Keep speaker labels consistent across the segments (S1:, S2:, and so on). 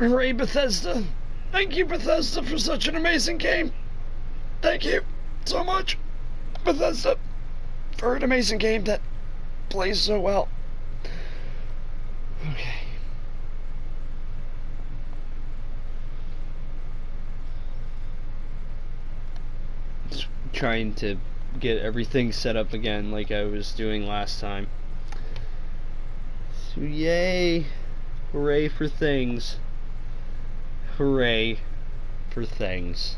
S1: Hooray, Bethesda! Thank you, Bethesda, for such an amazing game. Thank you so much, Bethesda, for an amazing game that plays so well. Okay. Just trying to get everything set up again like I was doing last time. So yay! Hooray for things. Hooray for things.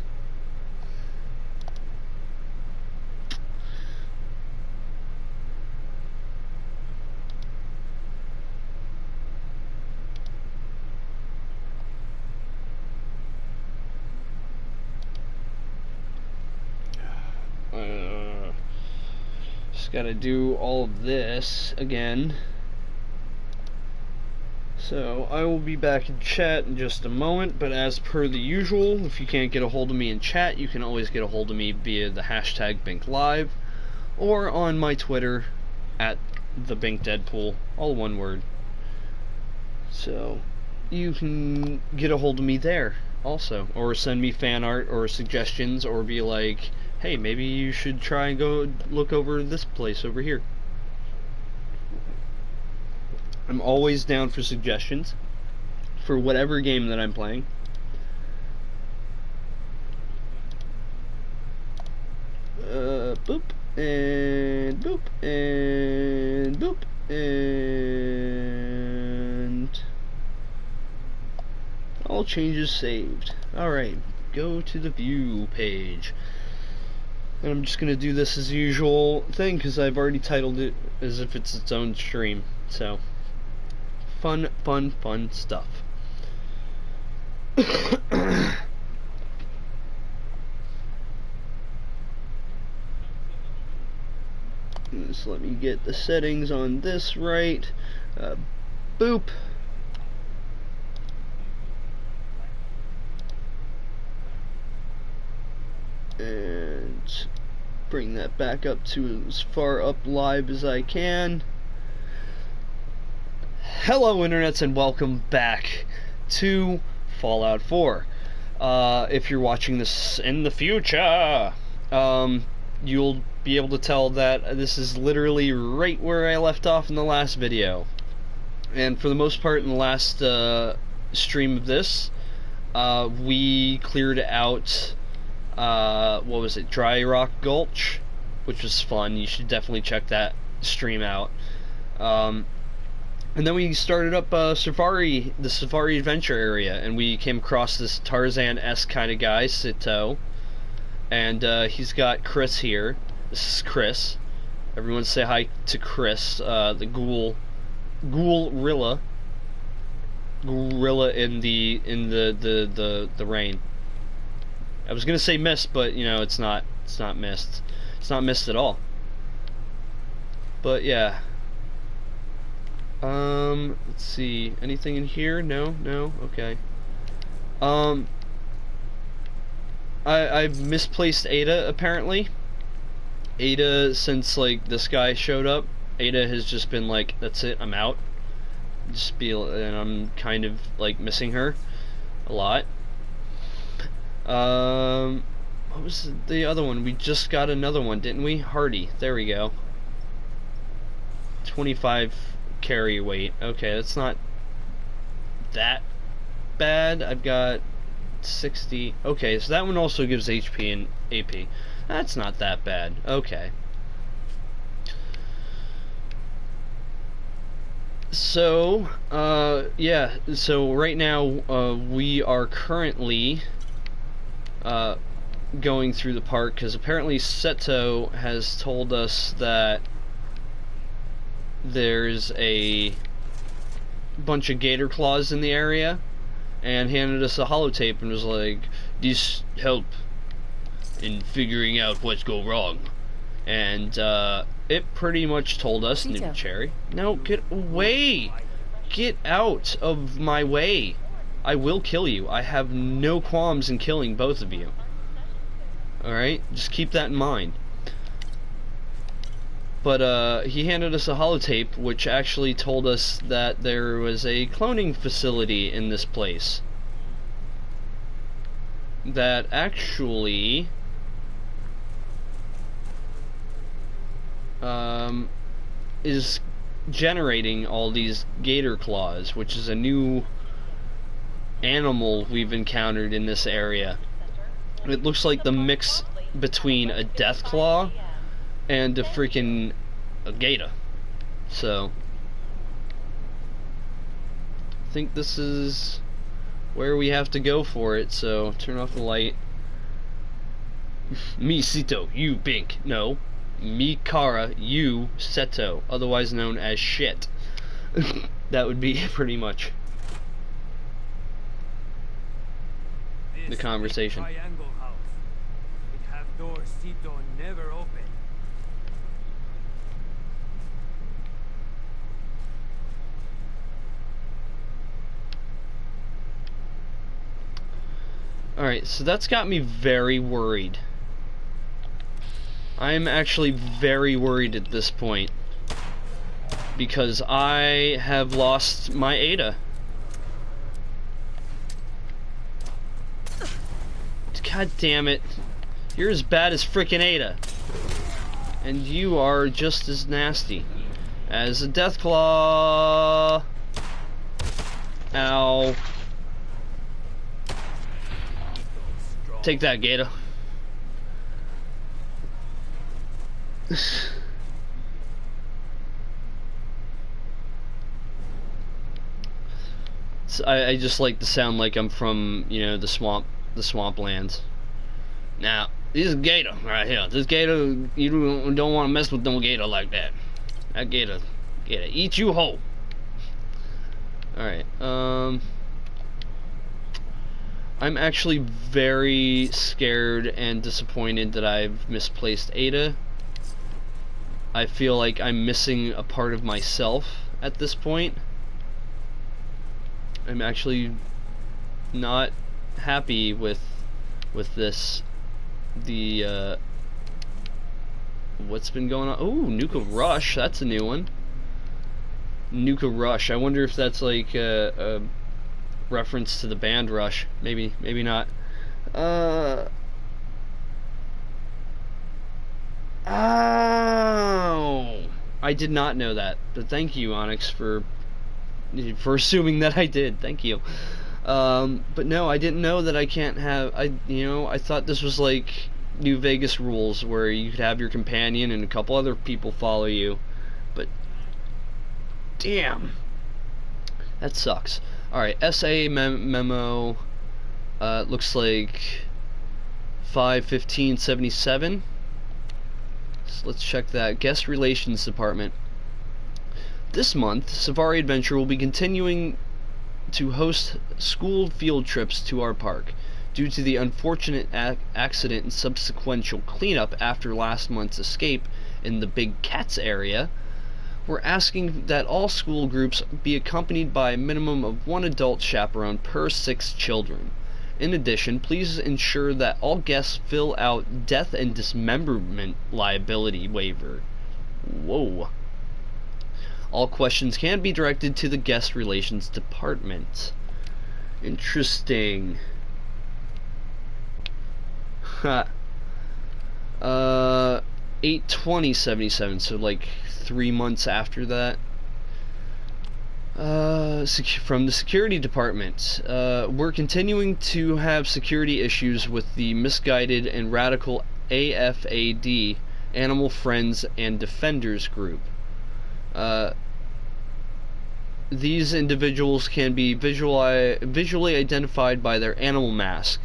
S1: Just gotta do all of this again. So, I will be back in chat in just a moment, but as per the usual, if you can't get a hold of me in chat, you can always get a hold of me via the hashtag BinkLive, or on my Twitter, at TheBinkDeadpool, all one word. So, you can get a hold of me there, also, or send me fan art, or suggestions, or be like, hey, maybe you should try and go look over this place over here. I'm always down for suggestions for whatever game that I'm playing. Boop, and boop, and boop, and all changes saved. Alright, go to the view page. And I'm just gonna do this as usual thing because I've already titled it as if it's its own stream. So, fun stuff. Just let me get the settings on this right. Boop. And bring that back up to as far up live as I can. Hello internets and welcome back to Fallout 4. If you're watching this in the future, you'll be able to tell that this is literally right where I left off in the last video. And for the most part in the last stream of this, we cleared out what was it, Dry Rock Gulch, which was fun. You should definitely check that stream out. And then we started up the Safari Adventure area, and we came across this Tarzan-esque kind of guy, Sito, and he's got Chris here. This is Chris. Everyone say hi to Chris, the gorilla in the rain. I was gonna say mist, but you know it's not mist. It's not mist at all. But yeah. Let's see. Anything in here? No, okay. I've misplaced Ada apparently. Ada, since like this guy showed up, Ada has just been like, that's it, I'm out. And I'm kind of like missing her a lot. What was the other one? We just got another one, didn't we? Hardy. There we go. 25 carry weight. Okay, that's not that bad. I've got 60. Okay, so that one also gives HP and AP. That's not that bad. Okay. So, yeah, so right now, we are currently, going through the park, because apparently Seto has told us that there's a bunch of gator claws in the area, and handed us a holotape and was like, this help in figuring out what's go wrong. And it pretty much told us, Noob Cherry, no, get away, get out of my way, I will kill you. I have no qualms in killing both of you. Alright, just keep that in mind. But he handed us a holotape which actually told us that there was a cloning facility in this place. that actually is generating all these gator claws, which is a new animal we've encountered in this area. It looks like the mix between a death claw and a freaking gator. So I think this is where we have to go for it, so turn off the light. Me Sito, you Bink. No. Me Kara, you Seto, otherwise known as shit. That would be pretty much the conversation.
S2: Triangle house. It have doors Sito never open.
S1: Alright, so that's got me very worried. I'm actually very worried at this point, because I have lost my Ada. God damn it. You're as bad as frickin' Ada. And you are just as nasty as a Deathclaw. Ow. Take that, Gator. I just like to sound like I'm from, you know, the swamplands. Now, this is Gator right here. This Gator, you don't want to mess with no Gator like that. That Gator eat you whole. Alright, I'm actually very scared and disappointed that I've misplaced Ada. I feel like I'm missing a part of myself at this point. I'm actually not happy with this. What's been going on? Oh, Nuka Rush, that's a new one. Nuka Rush. I wonder if that's like a reference to the band Rush. Maybe not. Oh, I did not know that. But thank you, Onyx, for assuming that I did. Thank you. But no, I didn't know that I can't have. I thought this was like New Vegas rules, where you could have your companion and a couple other people follow you. But damn, that sucks. All right, SA memo. Looks like 5/15/77. So let's check that. Guest Relations Department. This month, Safari Adventure will be continuing to host school field trips to our park. Due to the unfortunate accident and subsequent cleanup after last month's escape in the Big Cats area, we're asking that all school groups be accompanied by a minimum of one adult chaperone per 6 children. In addition, please ensure that all guests fill out death and dismemberment liability waiver. Whoa. All questions can be directed to the Guest Relations Department. Interesting. 8/20/77, so like 3 months after that. From the Security Department, we're continuing to have security issues with the misguided and radical AFAD, Animal Friends and Defenders group. These individuals can be visually identified by their animal masks,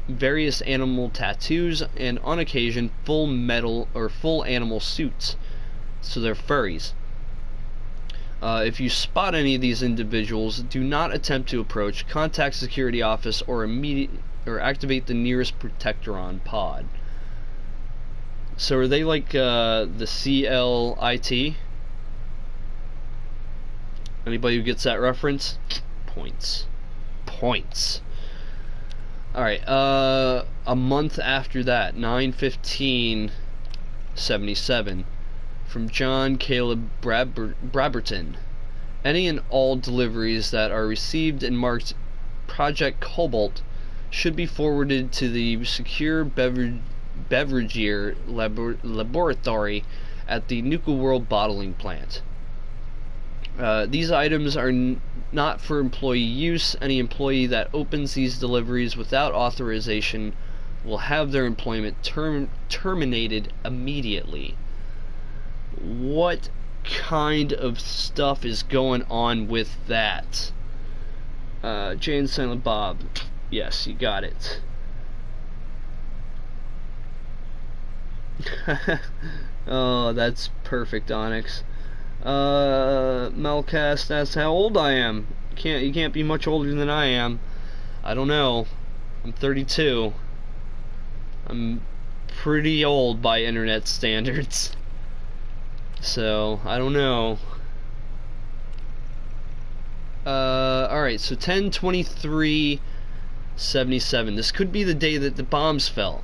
S1: various animal tattoos, and on occasion full metal or full animal suits. So they're furries. If you spot any of these individuals, do not attempt to approach, contact security office, or activate the nearest Protectron pod. So are they like the CLIT? Anybody who gets that reference? Points. Alright, a month after that, 9/15/77, from John Caleb Braberton. Any and all deliveries that are received and marked Project Cobalt should be forwarded to the secure beveragier laboratory at the Nuka World bottling plant. These items are not for employee use. Any employee that opens these deliveries without authorization will have their employment terminated immediately. What kind of stuff is going on with that? Jay and Silent Bob. Yes, you got it. Oh, that's perfect, Onyx. Melcast, that's how old I am. You can't be much older than I am. I don't know. I'm 32. I'm pretty old by internet standards. So, I don't know. Alright, so 10/23/77. This could be the day that the bombs fell.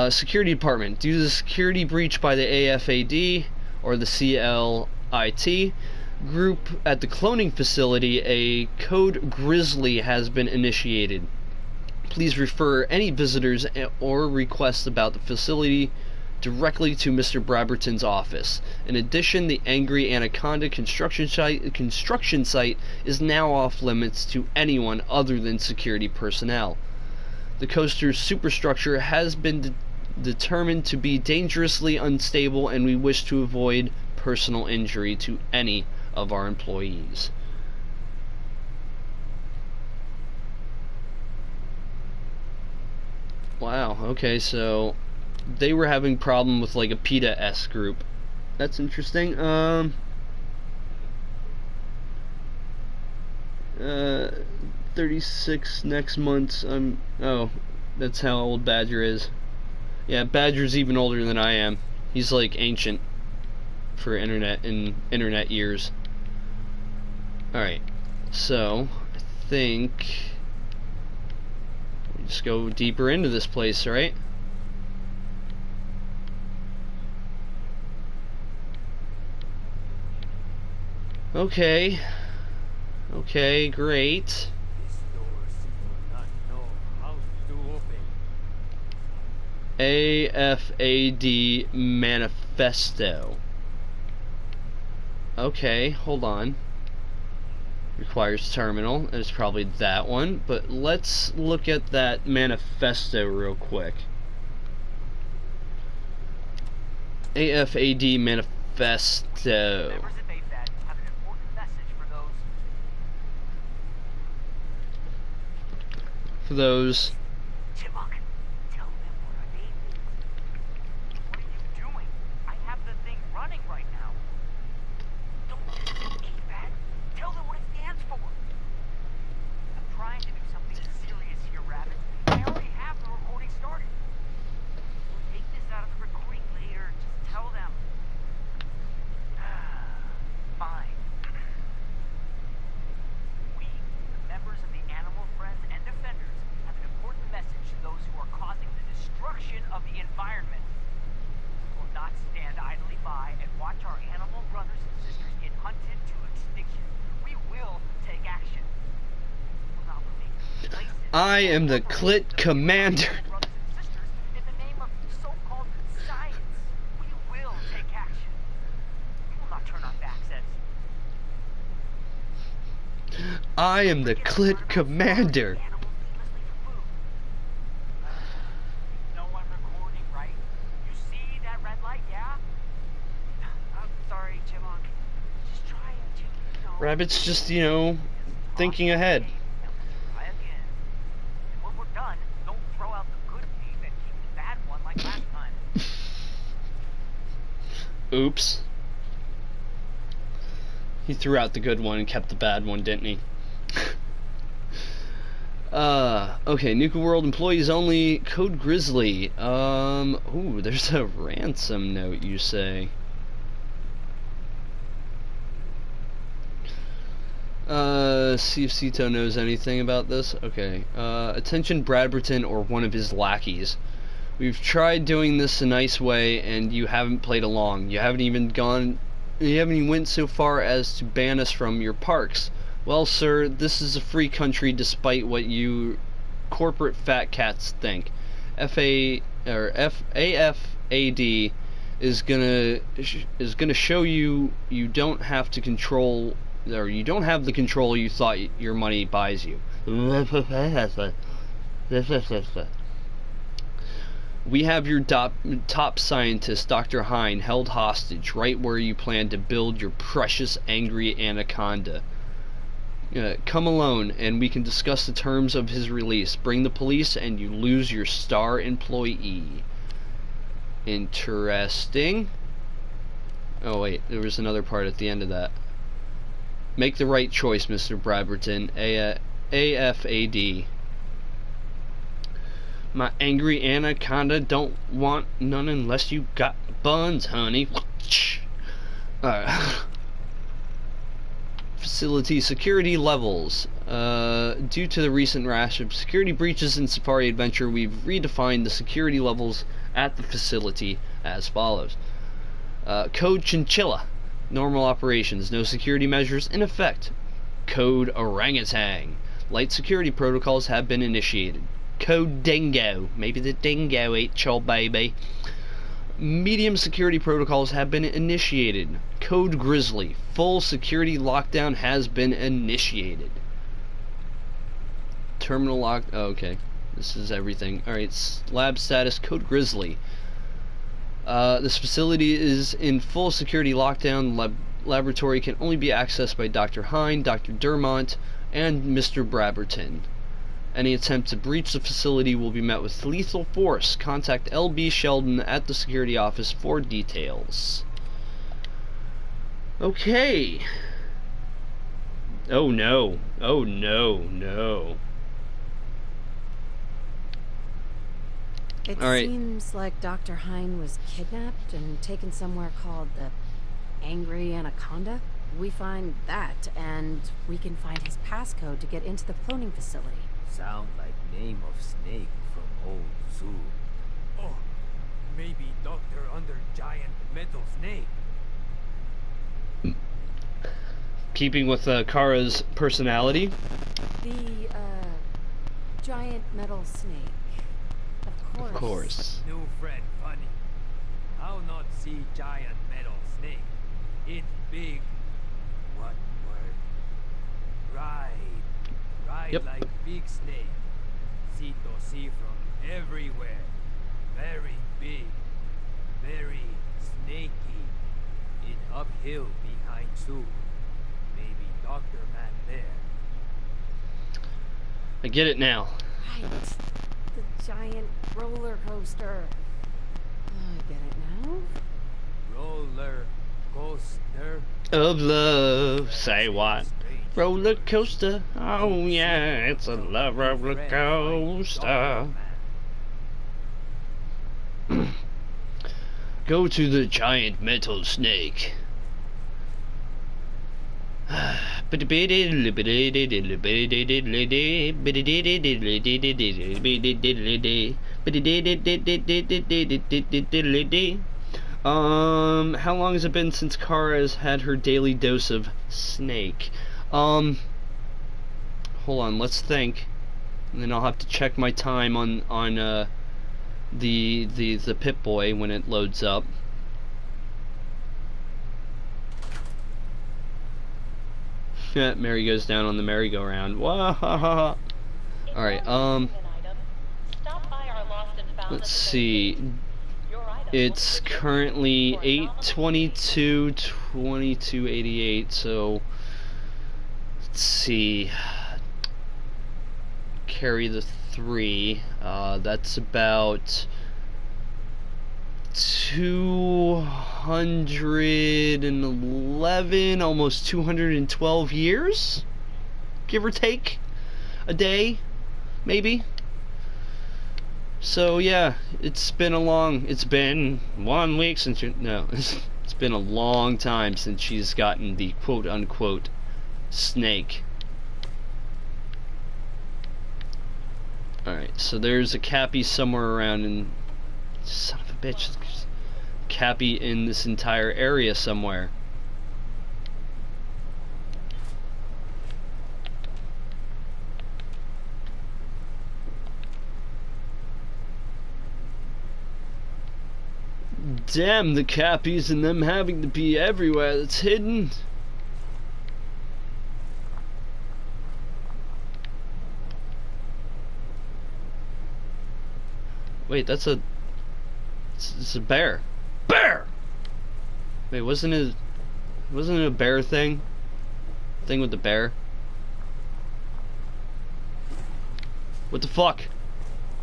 S1: Security Department. Due to the security breach by the AFAD, or the CLIT, group at the cloning facility, a Code Grizzly has been initiated. Please refer any visitors or requests about the facility directly to Mr. Brabberton's office. In addition, the Angry Anaconda construction site is now off limits to anyone other than security personnel. The coaster's superstructure has been determined to be dangerously unstable, and we wish to avoid personal injury to any of our employees. Wow, okay, so they were having problem with like a PETA-S group. That's interesting. 36 next month. Oh, that's how old Badger is. Yeah, Badger's even older than I am. He's like ancient for internet years. Alright, so I think we just go deeper into this place, right? Okay. Okay, great.
S2: This door will not know how to open.
S1: AFAD Manifesto. Okay, hold on. Requires terminal. It's probably that one, but let's look at that manifesto real quick. AFAD Manifesto.
S3: Members of AFAD have an important message
S1: For those.
S3: Chipmunk, tell them what our name is. What are you doing? I have the thing running right now. Don't AFAD. Tell them what it stands for. I'm trying to do something serious here, Rabbit. I already have the recording started. We'll take this out of the recording later. Just tell them. Fine. We, the members of the Animal Friends and Defenders, have an important message to those who are causing the destruction of the environment. We will not stand idly by and watch our animal brothers and sisters get hunted to extinction. We will take action. We will not remain complacent.
S1: I am the Clit Commander.
S3: Brothers and sisters, in the name of so-called science, we will take action. We will not turn our backs as
S1: I am the Clit Commander.
S3: animals needlessly for food. No one recording, right? You see that red light, yeah? I'm sorry, Chipmunk. Just trying to,
S1: Rabbit's just, thinking ahead.
S3: Try again. And when we're done, don't throw out the good beef and keep the bad one like last time.
S1: Oops. He threw out the good one and kept the bad one, didn't he? Okay, Nuka World employees only, Code Grizzly. Ooh, there's a ransom note, you say. See if Cito knows anything about this. Okay, attention Bradberton or one of his lackeys. We've tried doing this a nice way, and you haven't played along. You haven't even went so far as to ban us from your parks. Well, sir, this is a free country despite what you corporate fat cats think. AFAD is gonna show you don't have to control, or you don't have the control you thought your money buys you. We have your top scientist, Dr. Hine, held hostage right where you plan to build your precious angry anaconda. Come alone and we can discuss the terms of his release. Bring the police and you lose your star employee. Interesting. Oh wait, there was another part at the end of that. Make the right choice, Mr. Bradberton. AFAD. My angry anaconda don't want none unless you got buns, honey. Alright. Facility security levels. Due to the recent rash of security breaches in Safari Adventure, we've redefined the security levels at the facility as follows. Code Chinchilla. Normal operations. No security measures in effect. Code Orangutan. Light security protocols have been initiated. Code Dingo. Maybe the dingo ate your baby. Medium security protocols have been initiated. Code Grizzly. Full security lockdown has been initiated. Terminal lock. Oh, okay. This is everything. Alright, lab status. Code Grizzly. This facility is in full security lockdown. Laboratory can only be accessed by Dr. Hine, Dr. Dermont, and Mr. Bradberton. Any attempt to breach the facility will be met with lethal force. Contact LB Sheldon at the security office for details. Okay. Oh no. Oh no, no.
S4: It seems like Dr. Hine was kidnapped and taken somewhere called the Angry Anaconda. We find that, and we can find his passcode to get into the cloning facility.
S2: Sound like name of snake from old zoo. Oh, maybe Doctor under giant metal snake.
S1: Keeping with Kara's personality.
S4: The, giant metal snake. Of course.
S2: New friend funny. How not see giant metal snake? It big. What word? Ride.
S1: Yep.
S2: Like big snake. See to see from everywhere. Very big. Very snaky. In uphill behind zoo. Maybe Dr. Man there.
S1: I get it now.
S4: Right. The giant roller coaster. I get it now.
S2: Roller coaster.
S1: Of love. Say what? Roller coaster. Oh yeah, it's a love roller coaster. Go to the giant metal snake. How long has it been since Kara has had her daily dose of snake? Hold on, let's think. And then I'll have to check my time on the Pip-Boy when it loads up. Mary goes down on the merry-go-round. Wah-ha-ha-ha. Alright, let's see. It's currently 8/22/2288, so let's see. Carry the 3. That's about 211, almost 212 years, give or take a day, maybe. So yeah, it's been 1 week since it's been a long time since she's gotten the quote-unquote snake. Alright, so there's a Cappy somewhere around, and son of a bitch, Cappy in this entire area somewhere. Damn the cappies and them having to be everywhere. That's hidden. Wait, it's a bear. Bear! Wait, wasn't it a bear thing? Thing with the bear? What the fuck?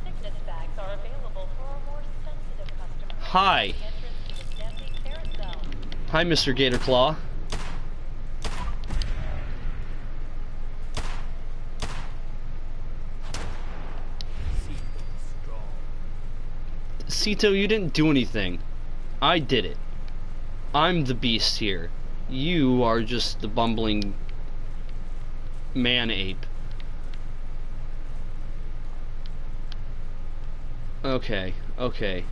S5: Sickness bags are available for our more sensitive customers.
S1: Hi.
S5: The entrance to the Stampede Carousel.
S1: Hi, Mr. Gator Claw. Sito, you didn't do anything. I did it. I'm the beast here. You are just the bumbling man-ape. Okay, okay.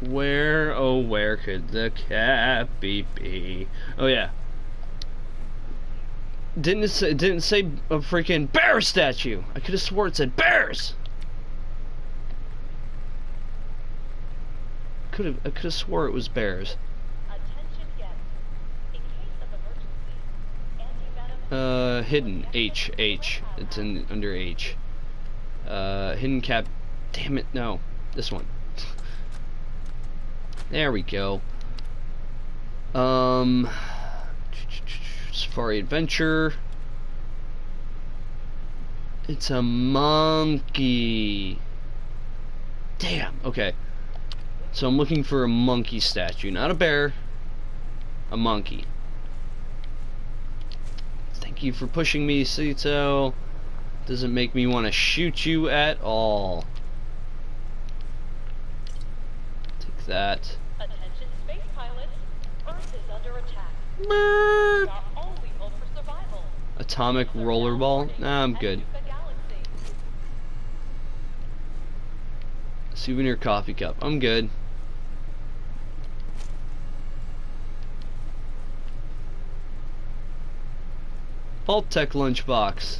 S1: Where, oh where could the cappy be? Oh yeah. Didn't say a freaking bear statue. I could have swore it said bears. I could have swore it was bears.
S5: Attention guests. In case of emergency, anti-venom.
S1: Hidden H. It's under H. Hidden cap. Damn it, no. This one. There we go. Safari Adventure. It's a monkey. Damn, okay. So I'm looking for a monkey statue, not a bear. A monkey. Thank you for pushing me, Sito. Doesn't make me want to shoot you at all. Take that.
S5: Attention space pilots. Earth is under attack.
S1: Brrr.
S5: Our only hope for survival.
S1: Atomic rollerball? Nah, I'm good.
S5: The galaxy.
S1: Souvenir coffee cup. I'm good. Pulp Tech lunchbox.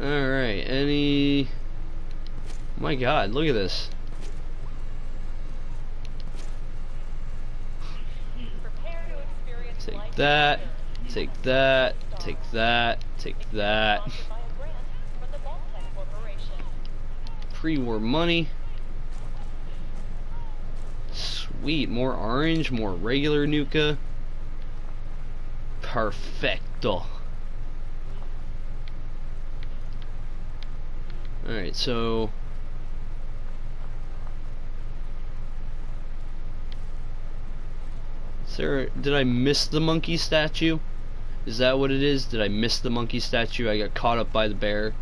S1: Alright, any... Oh my god, look at this.
S5: Prepare to experience
S1: Take
S5: life
S1: that,
S5: together.
S1: take that, take that, take that.
S5: Sponsored by a grant from the Vault-Tec Corporation.
S1: Pre-war money. Sweet, more orange, more regular Nuka. Perfecto. Alright, so... Did I miss the monkey statue? Is that what it is? Did I miss the monkey statue? I got caught up by the bear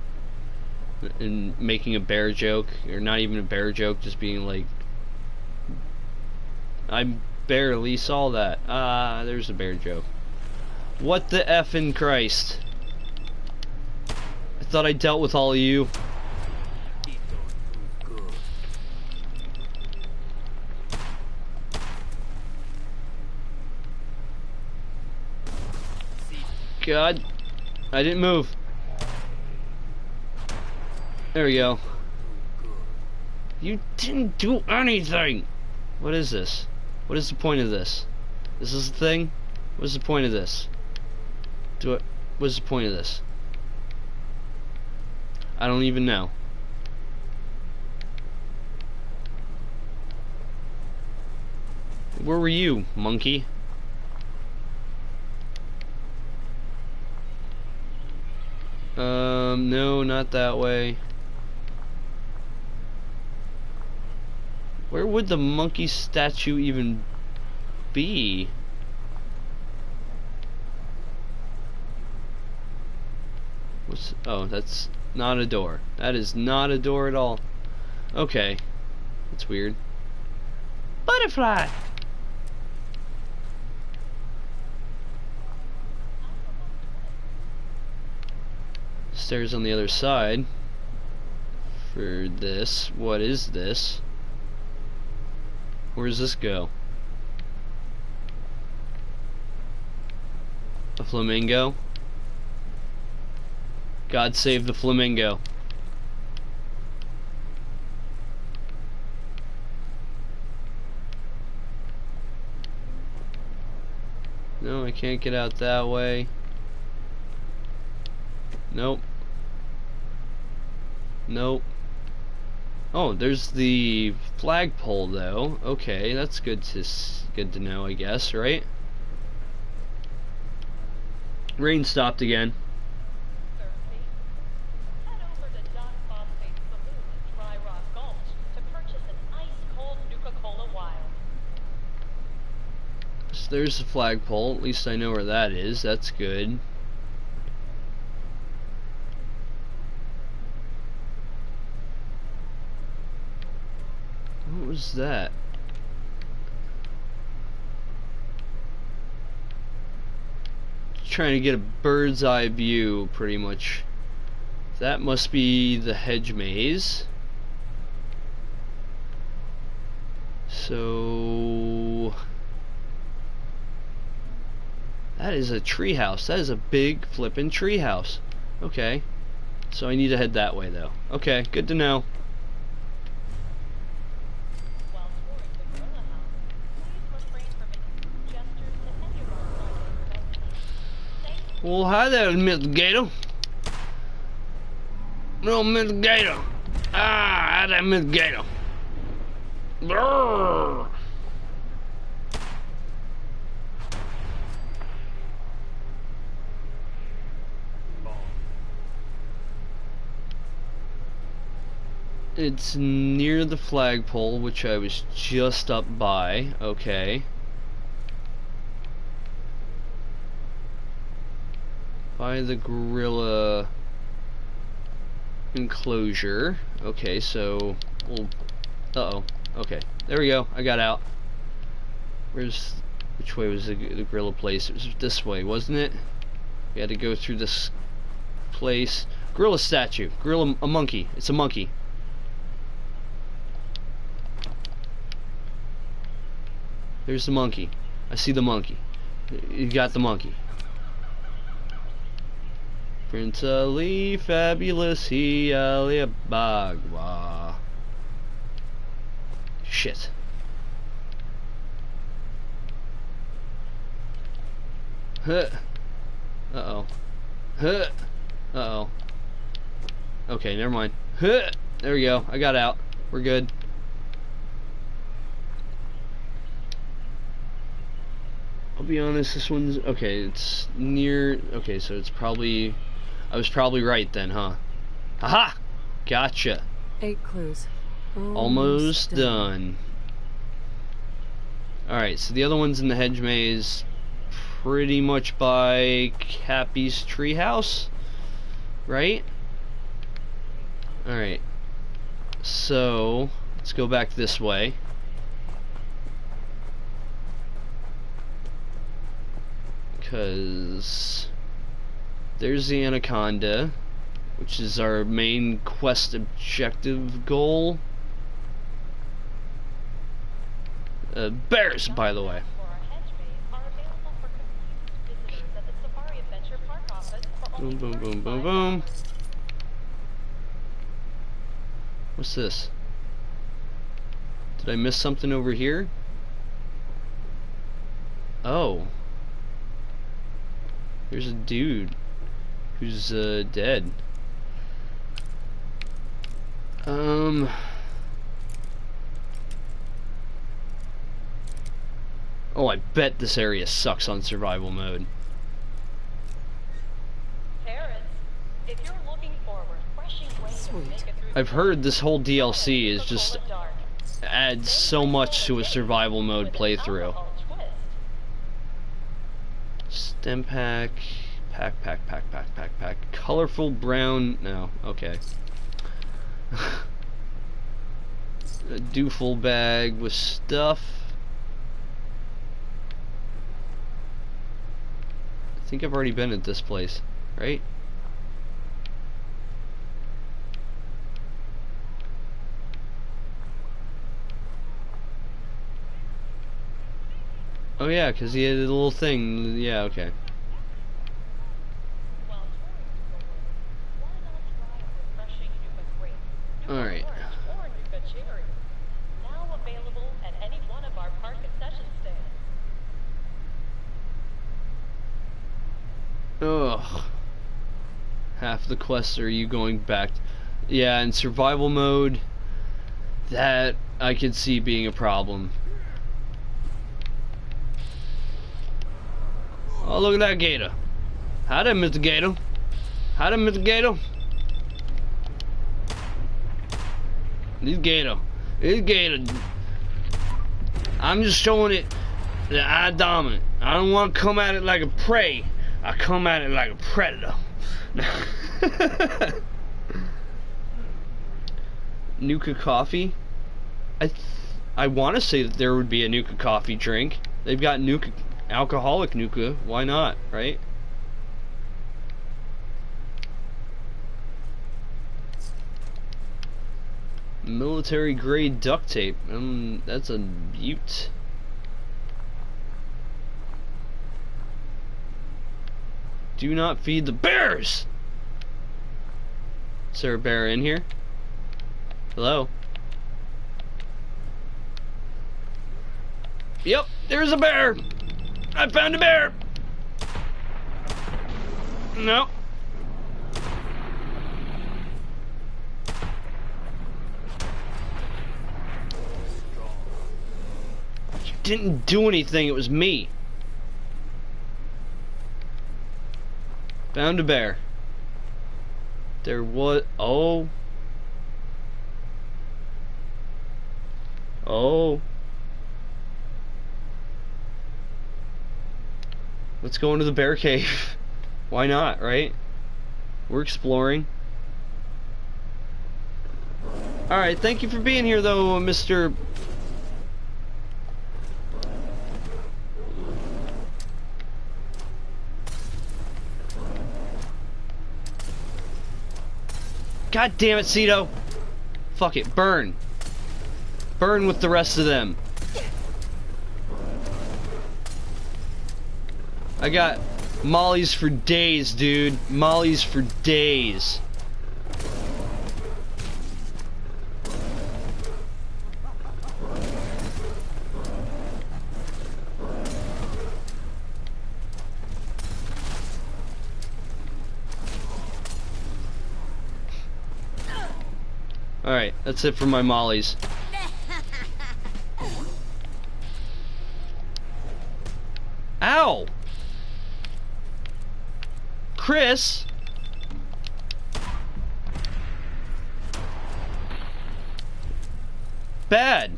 S1: and making a bear joke, or not even a bear joke, just being like, I barely saw that. Ah, there's a bear joke. What the effing Christ? I thought I dealt with all of you. God, I didn't move. There we go. You didn't do anything. What is this? What is the point of this? Is this a thing? What's the point of this? What's the point of this? I don't even know. Where were you, monkey? No, not that way. Where would the monkey statue even be? Oh, that's not a door. That is not a door at all. Okay. That's weird. Butterfly! Stairs on the other side. For this. What is this? Where does this go? A flamingo? God save the flamingo. No, I can't get out that way. Nope. Nope. Oh, there's the flagpole though. Okay, that's good to know, I guess, right? Rain stopped again.
S5: Thirsty? Head over to Doc Phosphate's saloon in Dry Rock Gulch to purchase an ice-cold Nuka-Cola Wild.
S1: So there's the flagpole. At least I know where that is. That's good. What was that? Trying to get a bird's eye view, pretty much. That must be the hedge maze. So that is a treehouse. That is a big flippin' treehouse. Okay. So I need to head that way though. Okay, good to know.
S5: While touring the Gorilla House, please refrain from making gestures to any of our projects without the need.
S1: Well, hi there, Mr. Gator. No, Mr. Gator. Ah, hi there, Mr. Gator. Brrr. It's near the flagpole, which I was just up by. Okay. By the gorilla enclosure. Okay, so we'll. Uh-oh. Okay, there we go. I got out. Which way was the gorilla place? It was this way, wasn't it? We had to go through this place. Gorilla statue. Gorilla, a monkey. It's a monkey. There's the monkey. I see the monkey. You got the monkey. Prince Ali, fabulous, he Ali Bagwa. Shit. Huh. Uh-oh. Huh. Uh-oh. Okay, never mind. Huh. There we go. I got out. We're good. I'll be honest, this one's... Okay, it's near... Okay, so it's probably... I was probably right then, huh? Aha! Gotcha.
S4: 8 clues.
S1: Almost done. Alright, so the other one's in the hedge maze, pretty much by Cappy's treehouse, right? Alright, so let's go back this way. Because there's the anaconda, which is our main quest objective goal. Bears, by the way. Boom, boom, boom, boom, boom. What's this? Did I miss something over here? Oh. There's a dude who's dead. Oh, I bet this area sucks on survival mode.
S5: Parents, if you're looking for a refreshing way to make it through
S1: I've heard this whole DLC is just adds so much to a survival mode playthrough. Stem pack, pack, colorful brown, no, okay. A dooful bag with stuff. I think I've already been at this place, right? Oh yeah, because he had a little thing. Yeah, okay. Ugh. Half the quests are you going back. Yeah, in survival mode, that I could see being a problem. Oh, look at that gator. Howdy, Mr. Gator. Howdy, Mr. Gator. This gator. This gator. I'm just showing it that I dominant. I don't want to come at it like a prey. I come at it like a predator. Nuka coffee? I want to say that there would be a Nuka coffee drink. They've got Nuka, alcoholic Nuka. Why not, right? Military grade duct tape. That's a beaut. Do not feed the bears! Is there a bear in here? Hello? Yep, there's a bear! I found a bear! No. You didn't do anything, it was me. Found a bear. There was... Oh. Oh. Let's go into the bear cave. Why not, right? We're exploring. Alright, thank you for being here though, Mr. God damn it, Cito! Fuck it, burn. Burn with the rest of them. I got mollies for days, dude. Mollies for days. Alright, that's it for my mollies. Ow! Chris! Bad.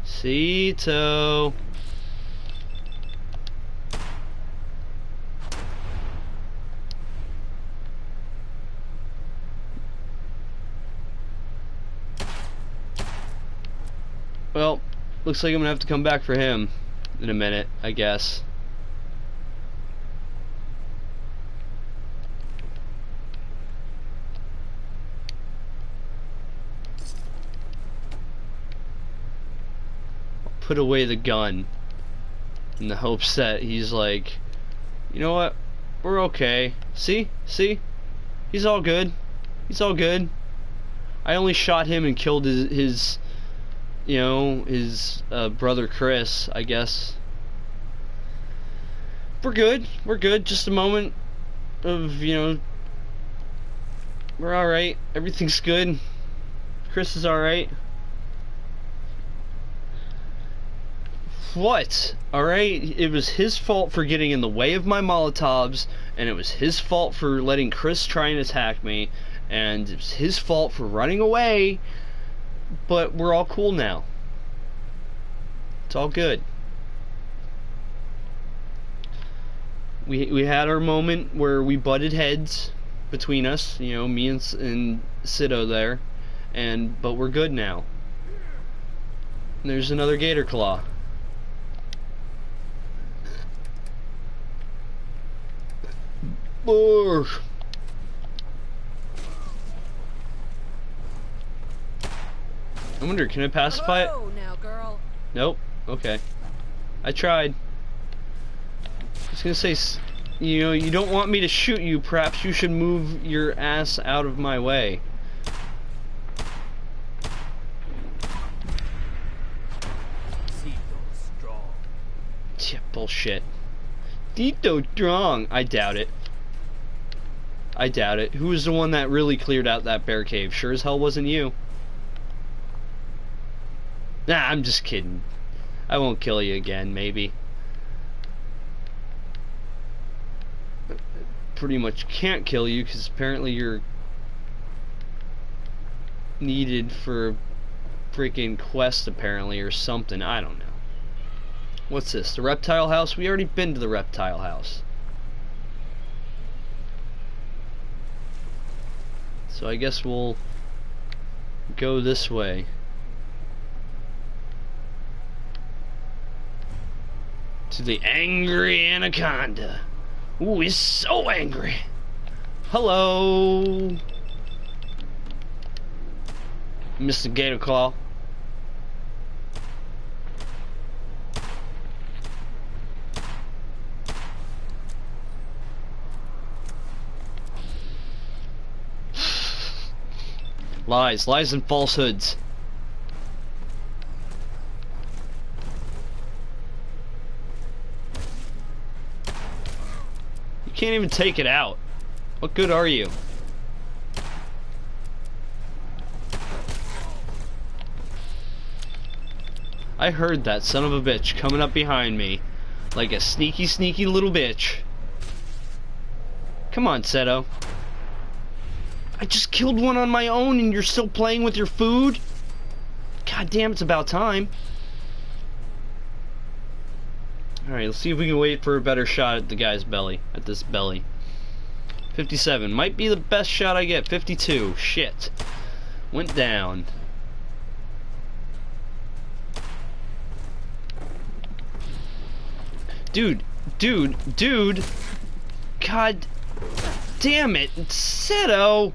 S1: Cito. Well, looks like I'm gonna have to come back for him in a minute, I guess. I'll put away the gun in the hopes that he's like, you know what? We're okay. See? See? He's all good. He's all good. I only shot him and killed his you know, his brother Chris, I guess. We're good. We're good. Just a moment of, you know, we're alright. Everything's good. Chris is alright. What? Alright? It was his fault for getting in the way of my Molotovs, and it was his fault for letting Chris try and attack me, and it was his fault for running away. But we're all cool now. It's all good. We had our moment where we butted heads between us, you know, me and Cito there, but we're good now. And there's another gator claw. Barf. I wonder, can I pacify it?
S4: Now, girl.
S1: Nope. Okay. I tried. I was gonna say, you know, you don't want me to shoot you. Perhaps you should move your ass out of my way. shit. Tito strong. I doubt it. I doubt it. Who was the one that really cleared out that bear cave? Sure as hell wasn't you. Nah, I'm just kidding. I won't kill you again, maybe. Pretty much can't kill you because apparently you're needed for a freaking quest apparently or something. I don't know. What's this? The reptile house? We already been to the reptile house. So I guess we'll go this way. To the angry anaconda. Ooh, he's so angry. Hello, Mr. Gator Claw. Lies and falsehoods. You can't even take it out. What good are you? I heard that son of a bitch coming up behind me like a sneaky little bitch. Come on, Seto. I just killed one on my own and you're still playing with your food? God damn, it's about time. Alright, let's see if we can wait for a better shot at the guy's belly. At this belly. 57. Might be the best shot I get. 52. Shit. Went down. Dude. God damn it. Seto.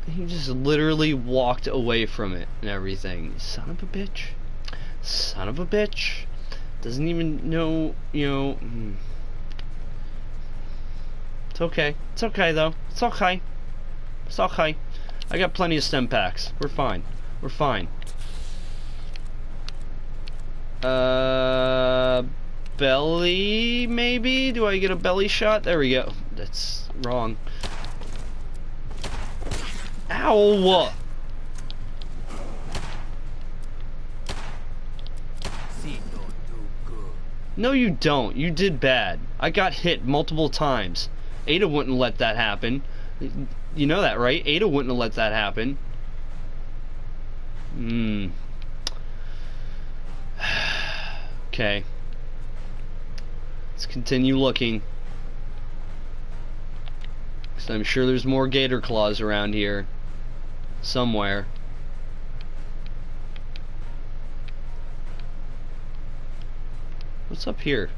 S1: He just literally walked away from it and everything. Son of a bitch. Son of a bitch. Doesn't even know, you know. It's okay. It's okay, though. It's okay. It's okay. I got plenty of stem packs. We're fine. We're fine. Belly, maybe? Do I get a belly shot? There we go. That's wrong. Ow! No, you don't. You did bad. I got hit multiple times. Ada wouldn't let that happen. You know that, right? Ada wouldn't have let that happen. Okay. Let's continue looking. Because I'm sure there's more gator claws around here. Somewhere. What's up here?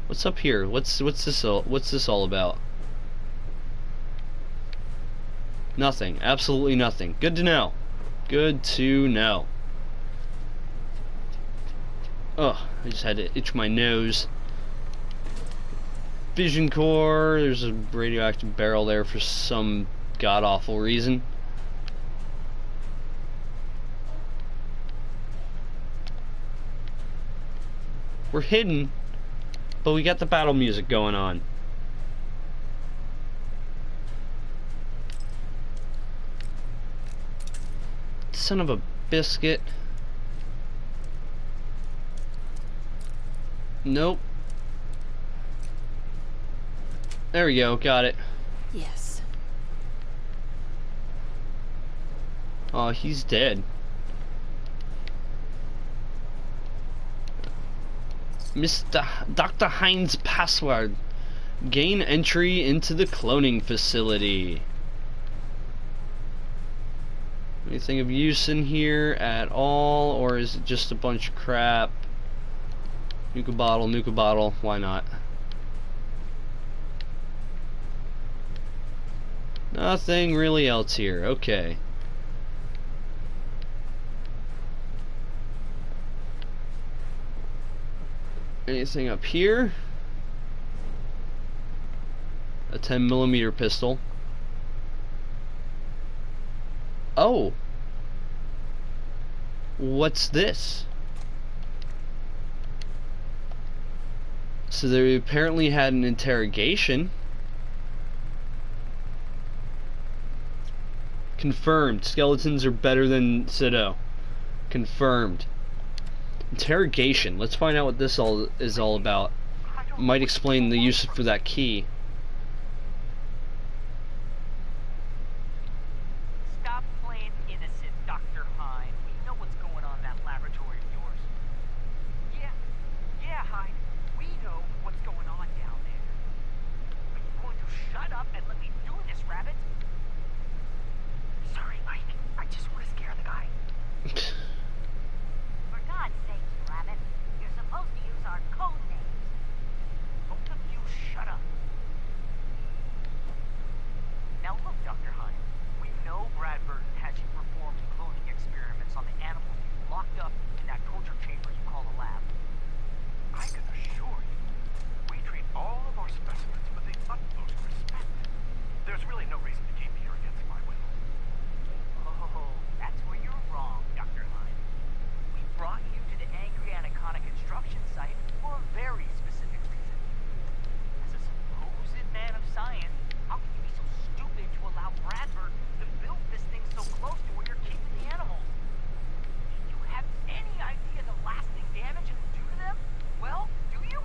S1: What's up here? What's this all about? Nothing. Absolutely nothing. Good to know. Good to know. Ugh, I just had to itch my nose. Vision core. There's a radioactive barrel there for some god-awful reason. We're hidden, but we got the battle music going on. Son of a biscuit. Nope. There we go, got it.
S4: Yes.
S1: Oh, he's dead. Mr. Dr. Hines' password. Gain entry into the cloning facility. Anything of use in here at all, or is it just a bunch of crap? Nuka bottle, why not? Nothing really else here, okay. Anything up here? A 10mm pistol. Oh. What's this? So they apparently had an interrogation. Confirmed. Skeletons are better than Pseudo. Confirmed. Interrogation. Let's find out what this is all about. Might explain the use for that key.
S3: Stop playing innocent, Dr. Hine. We know what's going on in that laboratory of yours. Yeah, Hine. We know what's going on down there. Are you going to shut up and let me do this, Rabbit? Sorry, Mike. I just want to scare the guy.
S6: For God's sake, Rabbit, you're supposed to use our code names.
S3: Both of you shut up. Now look, Dr. Hine. We know Brad Burton had you perform cloning experiments on the animals you locked up in that torture chamber you call a lab.
S7: I can assure you, we treat all of our specimens with the utmost respect. There's really no reason to keep me here against my will.
S3: Oh, that's where you're wrong, Dr. Hine. We brought you to the Angry Anaconda construction site for a very specific reason. As a supposed man of science, how can you be so stupid to allow Bradford to build this thing so close to where you're keeping the animals? Do you have any idea the lasting damage it will do to them? Well, do you?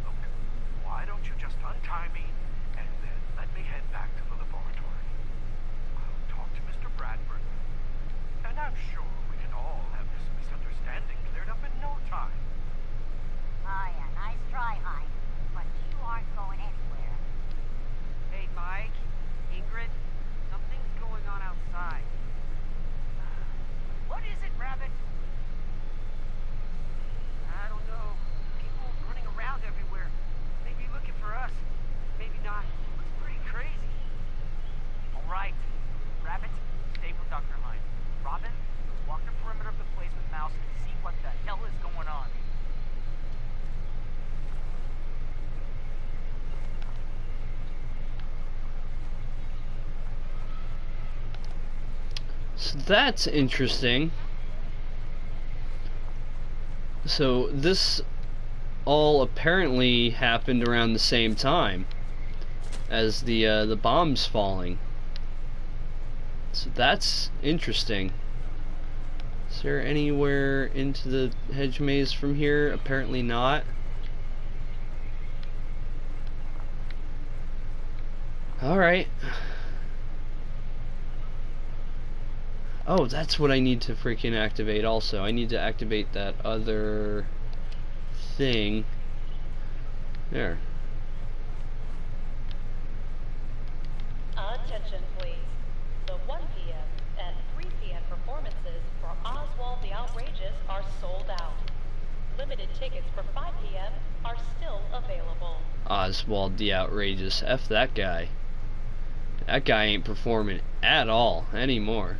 S7: Look, why don't you just untie me and then let me head back to the laboratory? I'll talk to Mr. Bradford, and I'm sure we can all have this misunderstanding cleared up in no time.
S6: Ah, yeah, nice try, Hine. But you aren't going anywhere.
S3: Hey, Mike, Ingrid, something's going on outside. What is it, Rabbit? I don't know. People running around everywhere. Maybe looking for us. Maybe not. Looks pretty crazy. All right. Rabbit, stay with Dr. Hine. Robin, walk the perimeter of the place with Mouse and see what the hell is going on.
S1: So that's interesting. So this all apparently happened around the same time as the bombs falling. So that's interesting. Is there anywhere into the hedge maze from here? Apparently not. Alright. Oh, that's what I need to freaking activate also. I need to activate that other thing. There.
S5: Attention, please. The 1 p.m. and 3 p.m. performances for Oswald the Outrageous are sold out. Limited tickets for 5 p.m. are still available.
S1: Oswald the Outrageous. F that guy. That guy ain't performing at all anymore.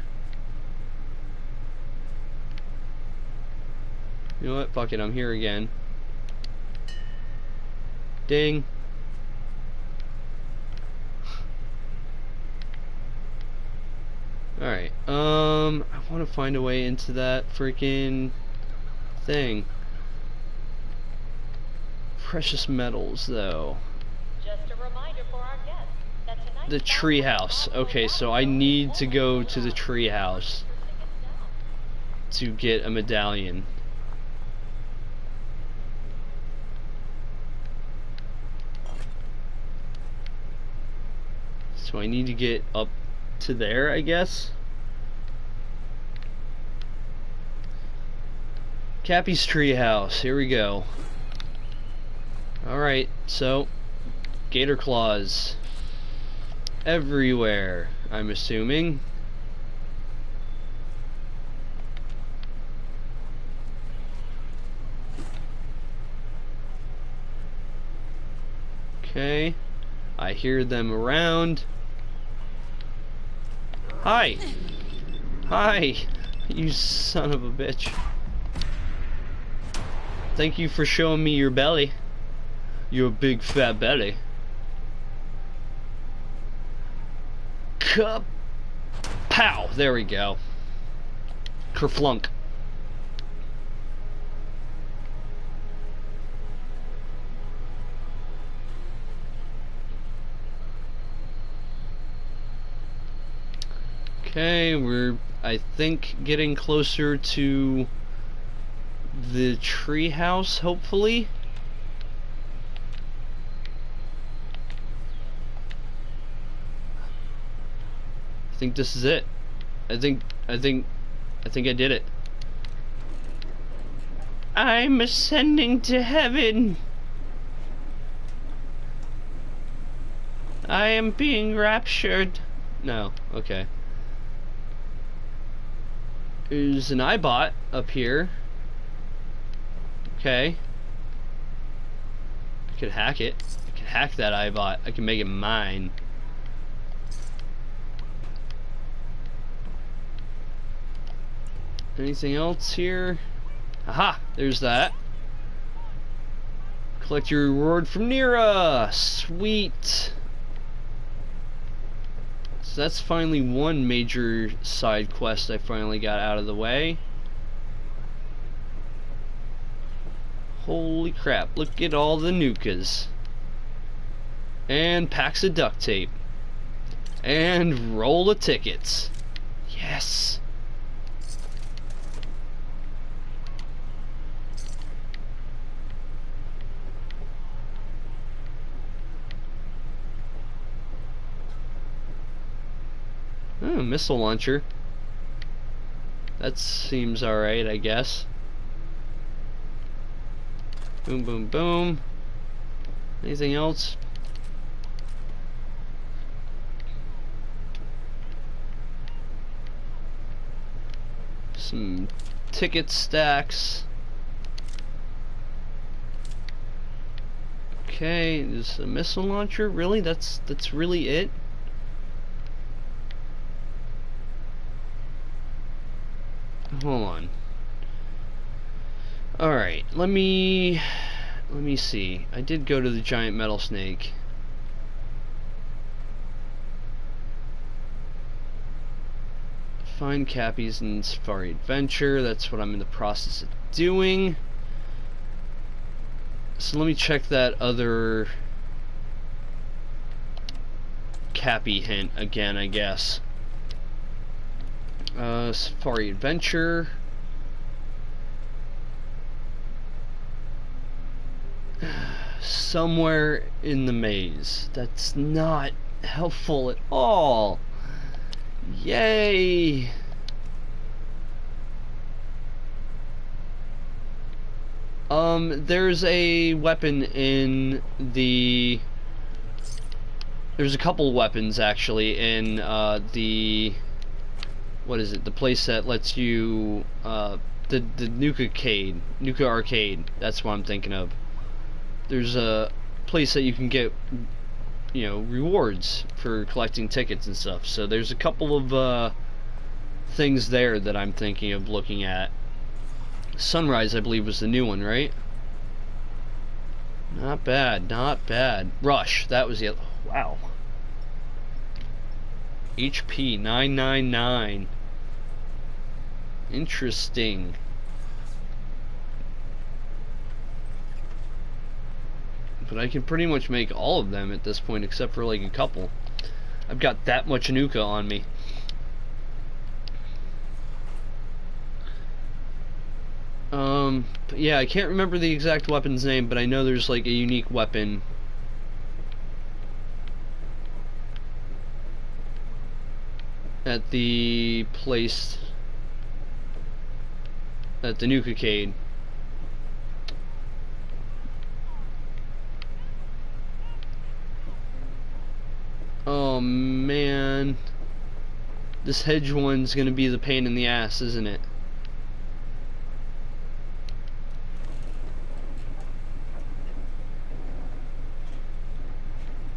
S1: You know what? Fuck it. I'm here again. Ding. Alright. I want to find a way into that freaking thing. Precious metals, though.
S5: Just a reminder for our guests that tonight's
S1: The treehouse. Okay, so I need to go to the treehouse to get a medallion. So I need to get up to there, I guess. Cappy's treehouse. Here we go. Alright, so gator claws everywhere, I'm assuming. Okay, I hear them around. Hi! Hi! You son of a bitch. Thank you for showing me your belly. Your big fat belly. Cup Pow! There we go. Kerflunk. Okay, we're, I think, getting closer to the treehouse, hopefully. I think this is it. I think I did it. I'm ascending to heaven. I am being raptured. No, okay. There's an iBot up here. Okay. I could hack it. I could hack that iBot. I can make it mine. Anything else here? Aha! There's that. Collect your reward from Nira! Sweet! So that's finally one major side quest I finally got out of the way. Holy crap, look at all the nukas. And packs of duct tape. And roll of tickets. Yes! Oh, missile launcher. That seems alright, I guess. Boom, boom, boom. Anything else? Some ticket stacks. Okay, there's a missile launcher. Really? That's really it? Hold on. Alright, let me see. I did go to the giant metal snake. Find Cappies in Safari Adventure. That's what I'm in the process of doing. So let me check that other Cappy hint again, I guess. Safari Adventure. Somewhere in the maze. That's not helpful at all. Yay! There's a weapon in the... There's a couple weapons, actually, in, the... What is it? The place that lets you, the Nuka Arcade. That's what I'm thinking of. There's a place that you can get, you know, rewards for collecting tickets and stuff. So there's a couple of, things there that I'm thinking of looking at. Sunrise, I believe, was the new one, right? Not bad, not bad. Rush, that was it. Wow. HP 999. Interesting. But I can pretty much make all of them at this point, except for like a couple. I've got that much Nuka on me. But yeah, I can't remember the exact weapon's name, but I know there's like a unique weapon at the place, at the Nuka-cade. Oh man, this hedge one's gonna be the pain in the ass, isn't it?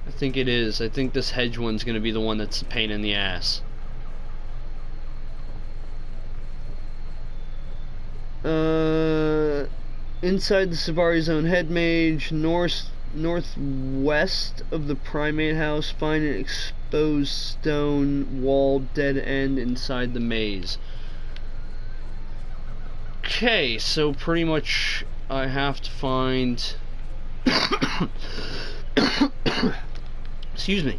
S1: I think it is. I think this hedge one's gonna be the one that's a pain in the ass. Inside the Savari Zone head mage, northwest of the primate house, find an exposed stone wall dead end inside the maze. Okay, so pretty much I have to find excuse me.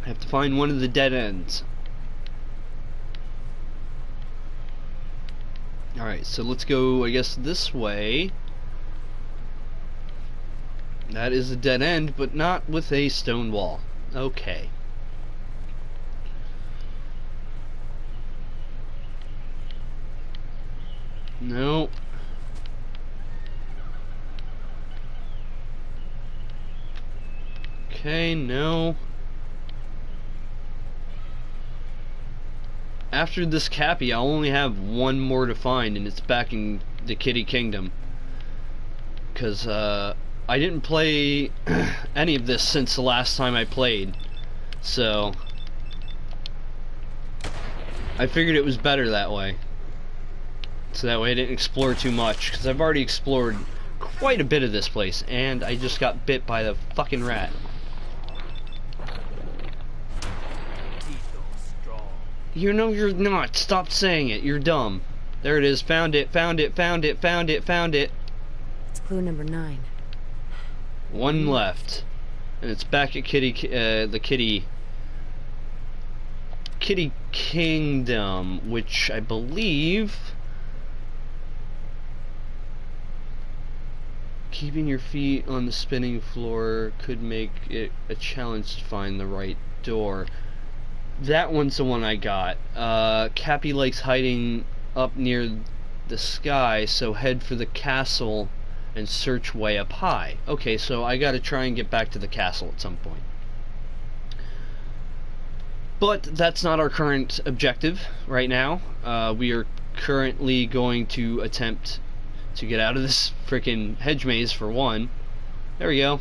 S1: I have to find one of the dead ends. Alright, so let's go, I guess, this way. That is a dead end, but not with a stone wall. Okay. No. Okay, no. After this Cappy, I'll only have one more to find, and it's back in the Kitty Kingdom. Because, I didn't play any of this since the last time I played. So, I figured it was better that way. So that way I didn't explore too much, because I've already explored quite a bit of this place, and I just got bit by the fucking rat. You know you're not. Stop saying it. You're dumb. There it is. Found it. Found it. Found it. Found it. Found it.
S4: It's clue number 9.
S1: One left, and it's back at the Kitty Kingdom, which I believe keeping your feet on the spinning floor could make it a challenge to find the right door. That one's the one I got. Cappy likes hiding up near the sky, so head for the castle and search way up high. Okay, so I gotta try and get back to the castle at some point. But that's not our current objective right now. We are currently going to attempt to get out of this frickin' hedge maze for one. There we go.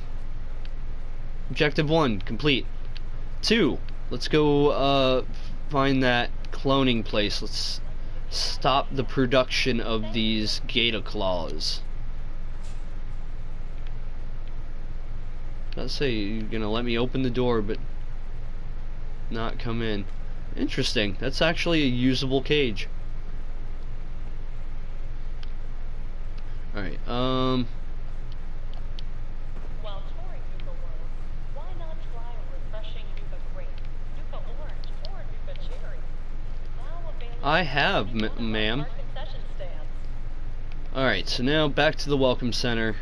S1: Objective 1 complete. 2. Let's go find that cloning place. Let's stop the production of these gator claws. Let's say you're gonna let me open the door but not come in. Interesting. That's actually a usable cage. Alright,
S5: While touring Nuka World, why not try a refreshing Nuka Grape, Nuka Orange, or Nuka Cherry? Now available
S1: I have,
S5: at any one of
S1: ma'am.
S5: our concession stands.
S1: Alright, so now back to the Welcome Center.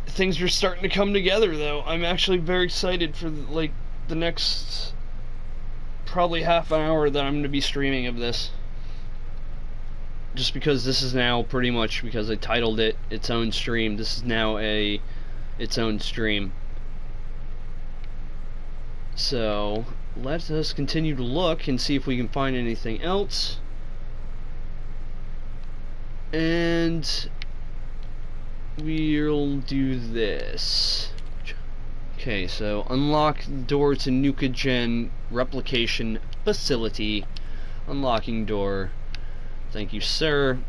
S1: Things are starting to come together, though. I'm actually very excited for, like, the next probably half an hour that I'm going to be streaming of this. Just because this is now pretty much, because I titled it its own stream, this is now its own stream. So, let us continue to look and see if we can find anything else. And we'll do this. Okay, so unlock door to Nuka Gen replication facility. Unlocking door. Thank you, sir.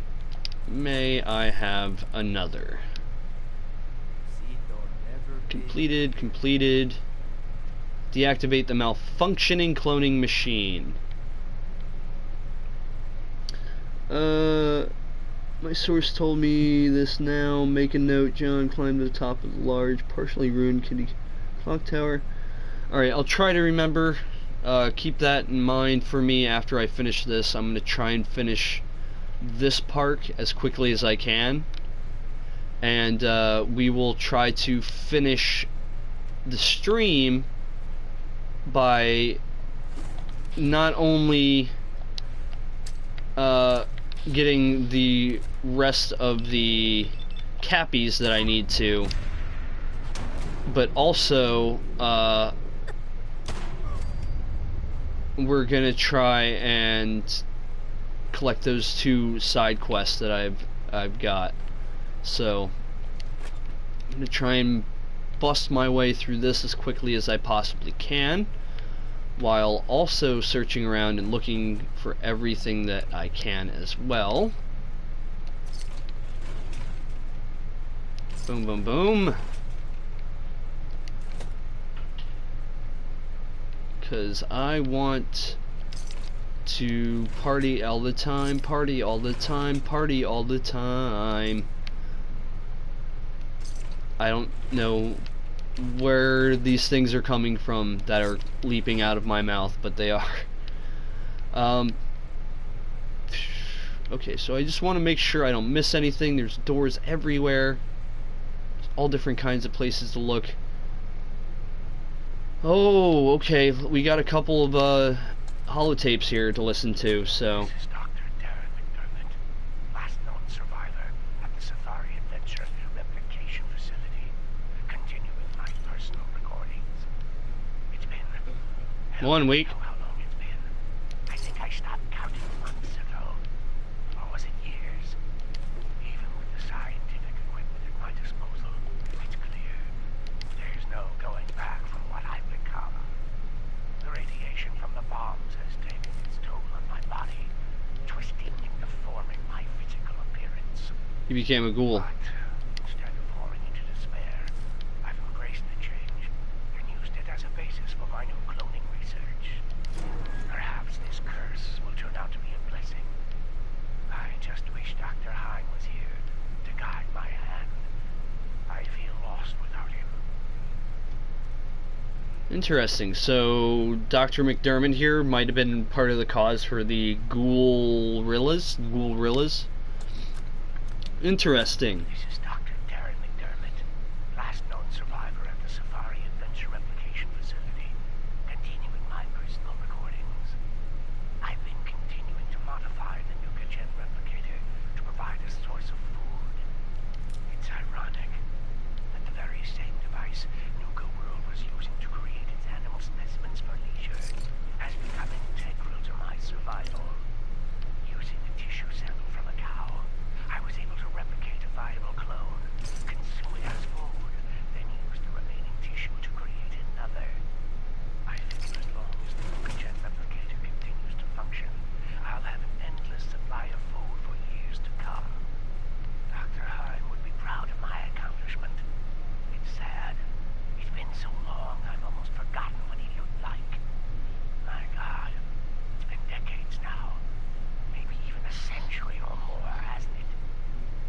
S1: May I have another? Completed, completed. Deactivate the malfunctioning cloning machine. My source told me this now. Make a note, John climbed to the top of the large, partially ruined kitty clock tower. Alright, I'll try to remember. Keep that in mind for me after I finish this. I'm going to try and finish this part as quickly as I can. And we will try to finish the stream by not only getting the rest of the cappies that I need to, but also we're gonna try and collect those 2 side quests that I've got. So I'm gonna try and bust my way through this as quickly as I possibly can. while also searching around and looking for everything that I can as well. Boom, boom, boom. Because I want to party all the time, party all the time, party all the time. I don't know where these things are coming from that are leaping out of my mouth, but they are. Okay, so I just want to make sure I don't miss anything. There's doors everywhere. There's all different kinds of places to look. Oh, okay, we got a couple of holotapes here to listen to, so...
S7: This is Dr. Darren McDermott, last known survivor at the Safari Adventure Replication Facility, continuing my personal recordings. It's been...
S1: 1 week.
S7: I don't know how long it's been. I think I stopped counting months ago. Or was it years? Even with the scientific equipment at my disposal, it's clear there's no going back from what I've become. The radiation from the bombs has taken its toll on my body, twisting and deforming my physical appearance.
S1: He became a ghoul.
S7: But instead of falling into despair, I've embraced the change and used it as a basis for my new cloning research. Perhaps this curse will turn out to be a blessing. I just wish Dr. Hein was here to guide my hand. I feel lost without him.
S1: Interesting. So Dr. McDermott here might have been part of the cause for the ghoul-rillas? Ghoul-rillas? Interesting.
S7: This is Dr. Darren McDermott, last known survivor at the Safari Adventure Replication Facility, continuing my personal recordings. I've been continuing to modify the Nuka-Gen replicator to provide a source of food. It's ironic that the very same device Nuka World was using to create its animal specimens for leisure has become integral to my survival. Using a tissue sample from a cow, I was able to replicate a viable clone, consume it as food, then use the remaining tissue to create another. I figure as long as the Nuka-Gen replicator continues to function, I'll have an endless supply of food for years to come. Dr. Hein would be proud of my accomplishment. It's sad. It's been so long, I've almost forgotten what he looked like. My God, it's been decades now. Maybe even a century or more, hasn't it?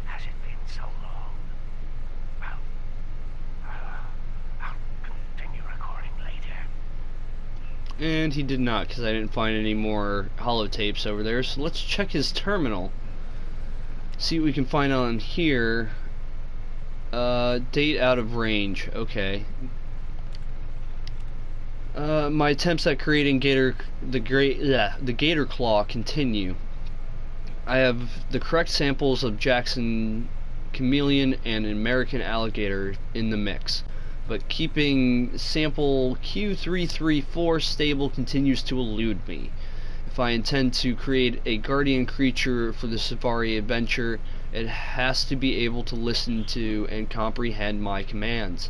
S7: Has it been so long? Well, I'll continue recording later.
S1: And he did not, because I didn't find any more holotapes over there. So let's check his terminal. See what we can find on here. Date out of range. Okay. My attempts at creating the gator claw continue. I have the correct samples of Jackson chameleon and American alligator in the mix, but keeping sample Q334 stable continues to elude me. If I intend to create a guardian creature for the Safari Adventure, it has to be able to listen to and comprehend my commands.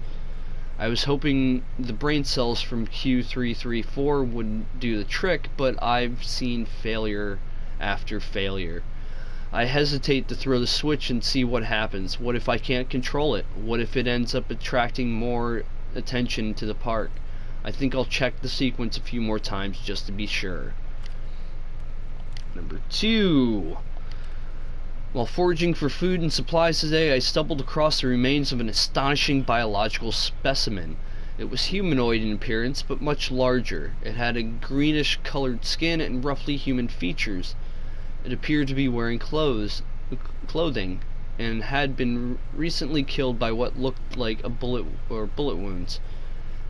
S1: I was hoping the brain cells from Q334 would do the trick, but I've seen failure after failure. I hesitate to throw the switch and see what happens. What if I can't control it? What if it ends up attracting more attention to the park? I think I'll check the sequence a few more times just to be sure. Number 2. While foraging for food and supplies today, I stumbled across the remains of an astonishing biological specimen. It was humanoid in appearance, but much larger. It had a greenish colored skin and roughly human features. It appeared to be wearing clothing, and had been recently killed by what looked like a bullet wounds.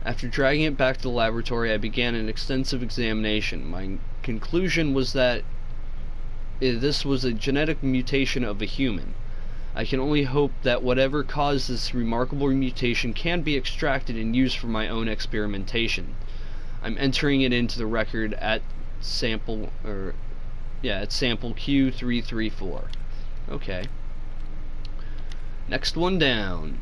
S1: After dragging it back to the laboratory, I began an extensive examination. My conclusion was that this was a genetic mutation of a human. I can only hope that whatever caused this remarkable mutation can be extracted and used for my own experimentation. I'm entering it into the record at sample Q334. Okay. Next one down.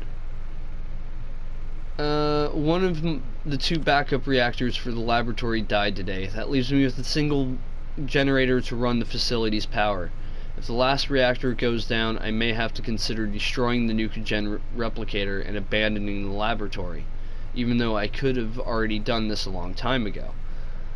S1: One of the two backup reactors for the laboratory died today. That leaves me with a single generator to run the facility's power. If the last reactor goes down, I may have to consider destroying the nuke-gen replicator and abandoning the laboratory, even though I could have already done this a long time ago.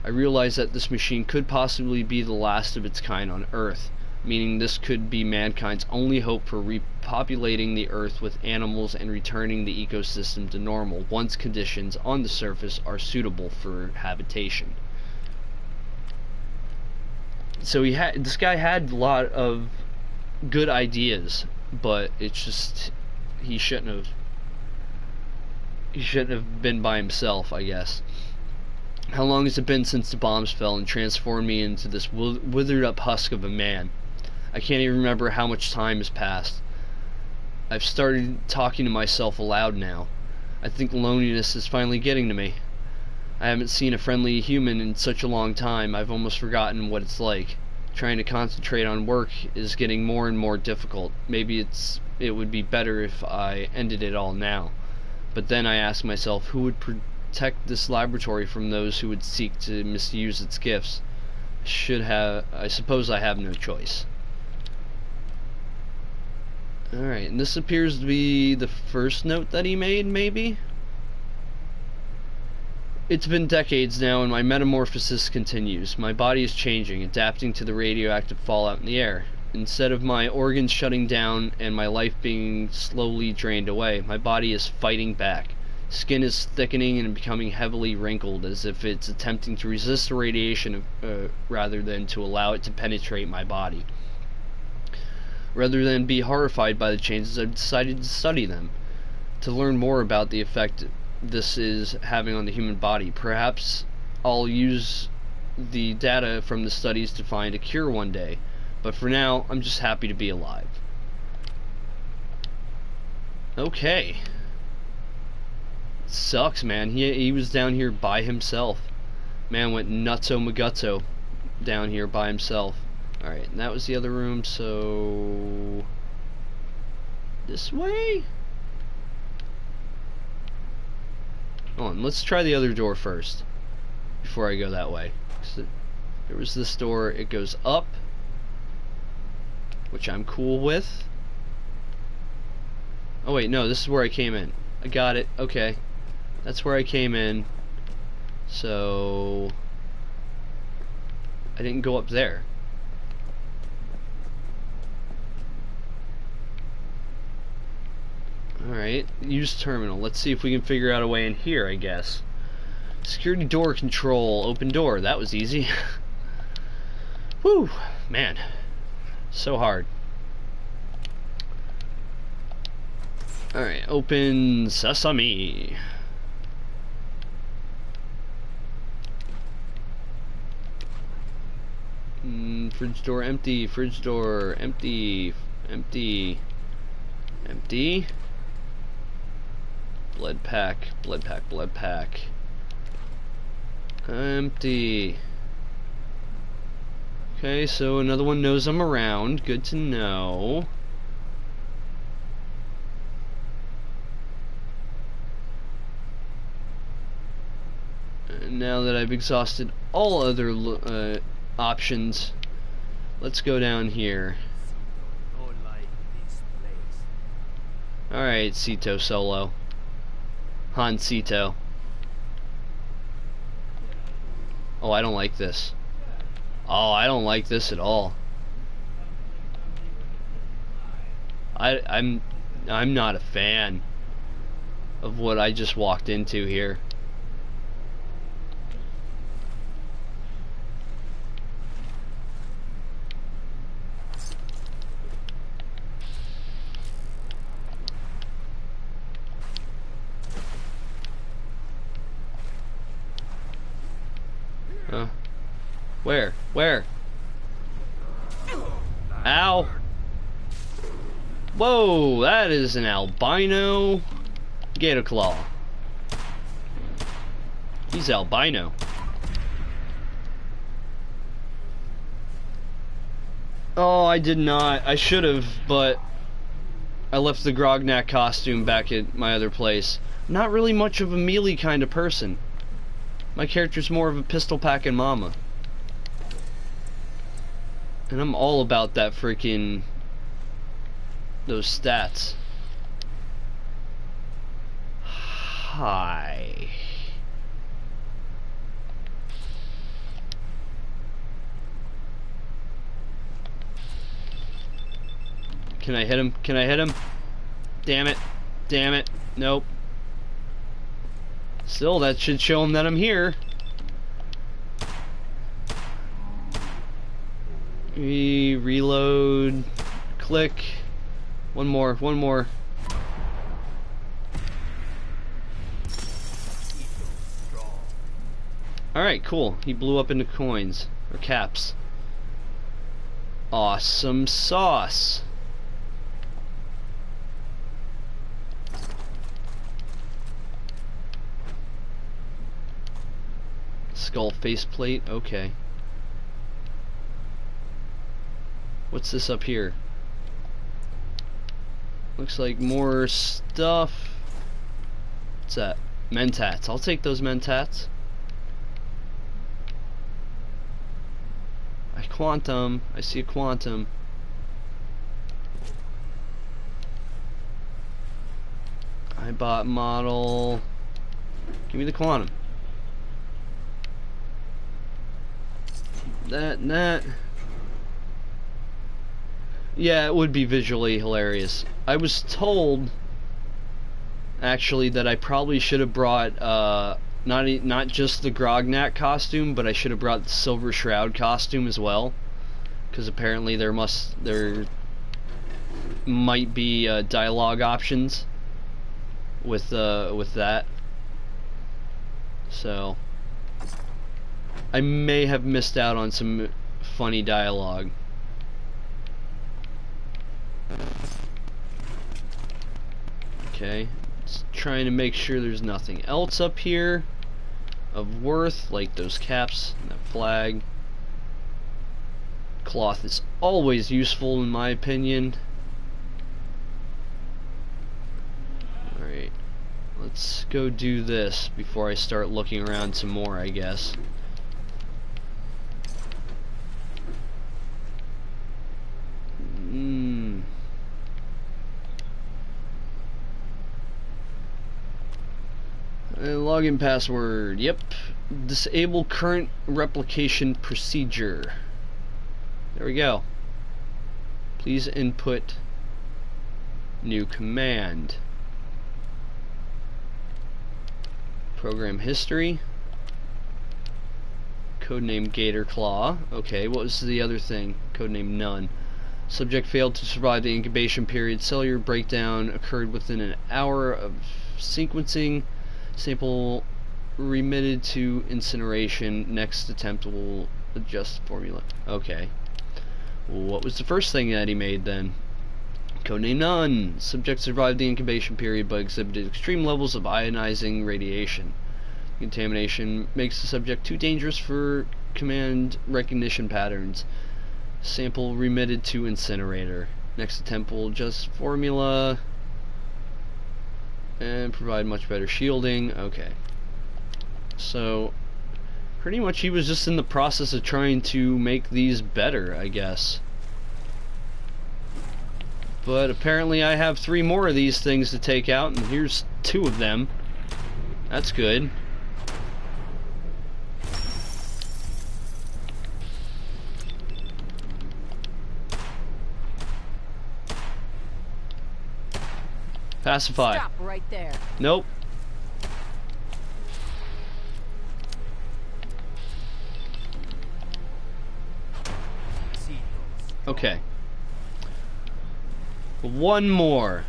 S1: I realize that this machine could possibly be the last of its kind on Earth, meaning this could be mankind's only hope for repopulating the Earth with animals and returning the ecosystem to normal once conditions on the surface are suitable for habitation. So this guy had a lot of good ideas, but it's just he shouldn't have been by himself, I guess. How long has it been since the bombs fell and transformed me into this withered up husk of a man? I can't even remember how much time has passed. I've started talking to myself aloud now. I think loneliness is finally getting to me. I haven't seen a friendly human in such a long time, I've almost forgotten what it's like. Trying to concentrate on work is getting more and more difficult. Maybe it would be better if I ended it all now. But then I ask myself, who would protect this laboratory from those who would seek to misuse its gifts? I suppose I have no choice. Alright, and this appears to be the first note that he made, maybe? It's been decades now, and my metamorphosis continues. My body is changing, adapting to the radioactive fallout in the air. Instead of my organs shutting down and my life being slowly drained away, my body is fighting back. Skin is thickening and becoming heavily wrinkled, as if it's attempting to resist the radiation rather than to allow it to penetrate my body. Rather than be horrified by the changes, I've decided to study them, to learn more about the effect this is having on the human body. Perhaps I'll use the data from the studies to find a cure one day, but for now, I'm just happy to be alive. Okay. Sucks, man. He was down here by himself. Man went nutso magutso down here by himself. Alright, and that was the other room, so... this way? Hold on, let's try the other door first, before I go that way. So there was this door, it goes up, which I'm cool with. Oh wait, no, this is where I came in. I got it, okay. That's where I came in. So... I didn't go up there. Alright, use terminal. Let's see if we can figure out a way in here, I guess. Security door control, open door. That was easy. Whew, man. So hard. Alright, open sesame. Fridge door empty, fridge door empty, empty, empty. Blood pack, blood pack, blood pack. Empty. Okay, so another one knows I'm around. Good to know. And now that I've exhausted all other options, let's go down here. Alright, Cito Solo. Han Cito. Oh, I don't like this. Oh, I don't like this at all. I'm not a fan of what I just walked into here. Where? Where? Ow! Whoa, that is an albino gator claw. He's albino. Oh, I did not. I should have, but I left the Grognak costume back at my other place. Not really much of a melee kind of person. My character's more of a pistol packing mama. And I'm all about that freaking... those stats. Hi. Can I hit him? Can I hit him? Damn it. Damn it. Nope. Still, that should show him that I'm here. Reload. Click. One more. One more. Alright, cool. He blew up into coins. Or caps. Awesome sauce. Skull faceplate, okay. What's this up here? Looks like more stuff. What's that? Mentats. I'll take those mentats. A quantum. I see a quantum. I bought model. Give me the quantum. That. Yeah, it would be visually hilarious. I was told, actually, that I probably should have brought not just the Grognak costume, but I should have brought the Silver Shroud costume as well, because apparently there might be dialogue options with that. So I may have missed out on some funny dialogue. Okay, just trying to make sure there's nothing else up here of worth, like those caps and that flag. Cloth is always useful in my opinion. Alright, let's go do this before I start looking around some more, I guess. Login password. Yep. Disable current replication procedure. There we go. Please input new command. Program history. Codename Gator Claw. Okay, what was the other thing? Codename None. Subject failed to survive the incubation period. Cellular breakdown occurred within an hour of sequencing. Sample remitted to incineration. Next attempt will adjust formula. Okay. What was the first thing that he made then? Codename None. Subject survived the incubation period but exhibited extreme levels of ionizing radiation. Contamination makes the subject too dangerous for command recognition patterns. Sample remitted to incinerator. Next attempt will adjust formula and provide much better shielding. Okay. So pretty much he was just in the process of trying to make these better, I guess. But apparently I have 3 more of these things to take out, and here's 2 of them. That's good. Pacify.
S4: Stop right there.
S1: Nope. Okay. 1 more.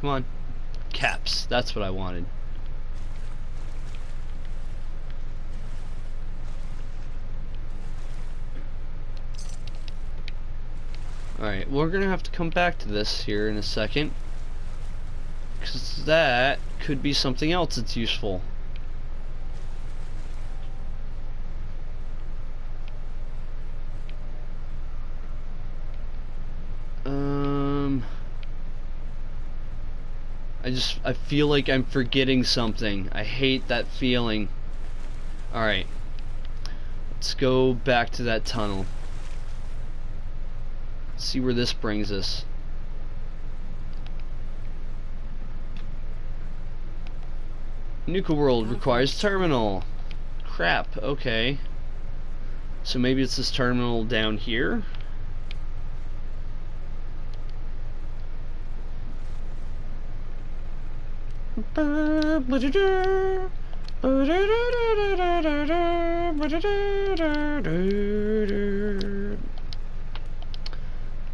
S1: Come on. Caps. That's what I wanted. Alright, we're gonna have to come back to this here in a second, because that could be something else that's useful. I feel like I'm forgetting something. I hate that feeling. Alright. Let's go back to that tunnel. Let's see where this brings us. Nuka World requires terminal. Crap, okay. So maybe it's this terminal down here?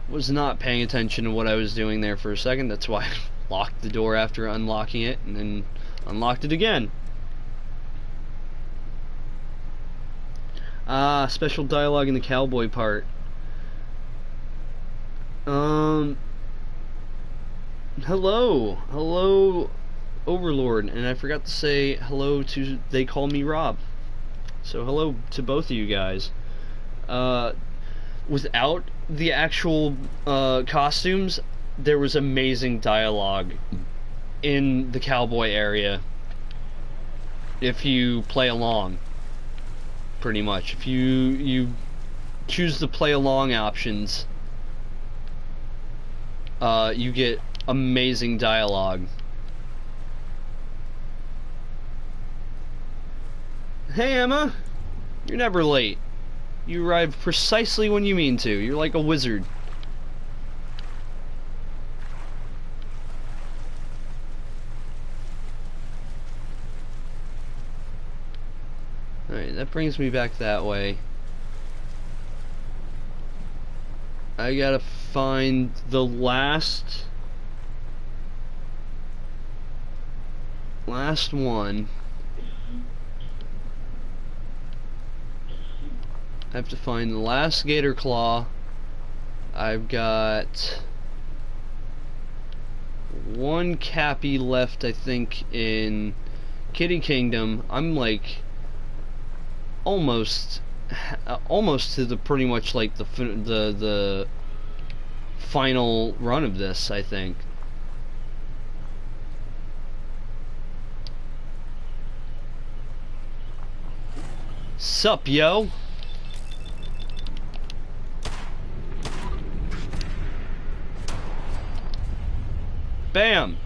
S1: Was not paying attention to what I was doing there for a second. That's why I locked the door after unlocking it and then unlocked it again. Ah, special dialogue in the cowboy part. Hello, Overlord, and I forgot to say hello to They Call Me Rob. So hello to both of you guys. Without the actual costumes, there was amazing dialogue in the cowboy area. If you play along, pretty much. If you choose the play along options, you get amazing dialogue. Hey Emma, you're never late. You arrive precisely when you mean to. You're like a wizard. Alright, that brings me back that way. I gotta find the last one. I have to find the last gator claw. I've got one Cappy left, I think, in Kitty Kingdom. I'm like almost to the pretty much like the final run of this, I think. Sup, yo? Bam!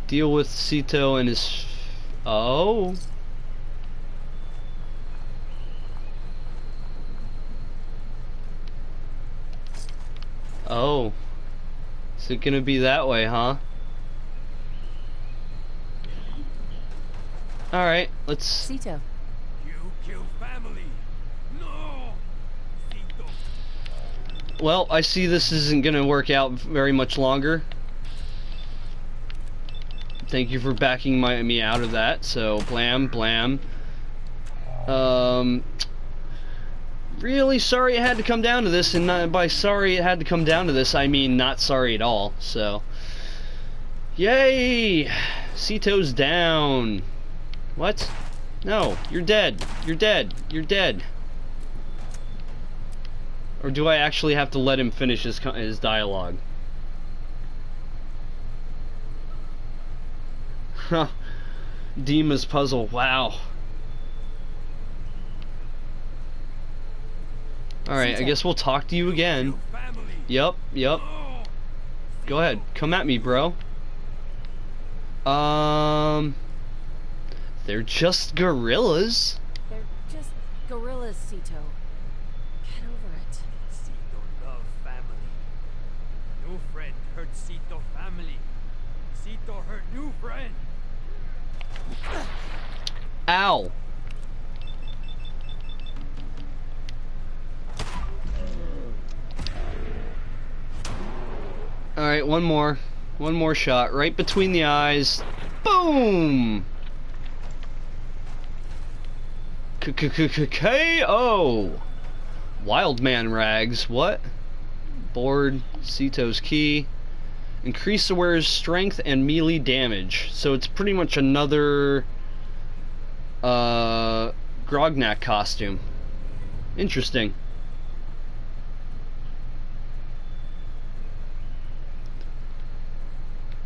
S1: Deal with Sito and his... Oh? Oh. Is it gonna be that way, huh? Alright, let's...
S4: Sito.
S2: You kill family. No. Sito.
S1: Well, I see this isn't gonna work out very much longer. Thank you for backing me out of that. So, blam, blam. Really sorry it had to come down to this, and not, by sorry it had to come down to this, I mean not sorry at all. So, yay! Sito's down. What? No, you're dead. You're dead. You're dead. Or do I actually have to let him finish his dialogue? Huh. Dima's puzzle. Wow. Alright, I guess we'll talk to you again. Yep, yep. Go ahead. Come at me, bro. They're just gorillas.
S4: They're just gorillas, Sito. Get over it.
S2: Sito love family. New friend hurt Sito family. Sito hurt new friend.
S1: Ow. Alright, one more shot, right between the eyes. Boom! KO! Wildman rags, what? Board, Sito's key. Increase the wearer's strength and melee damage. So it's pretty much another Grognak costume. Interesting.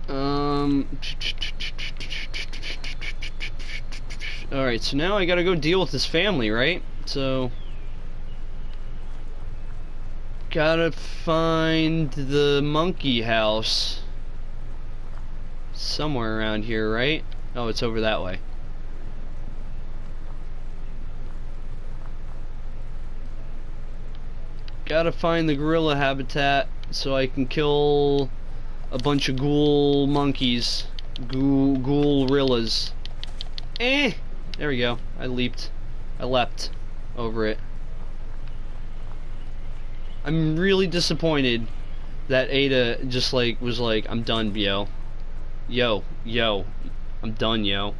S1: Alright, so now I gotta go deal with this family, right? So gotta find the monkey house somewhere around here, right? Oh, it's over that way. Gotta find the gorilla habitat so I can kill a bunch of ghoul monkeys. Ghoul-rillas. There we go. I leapt over it. I'm really disappointed that Ada just was like, I'm done, yo. Yo, I'm done, yo.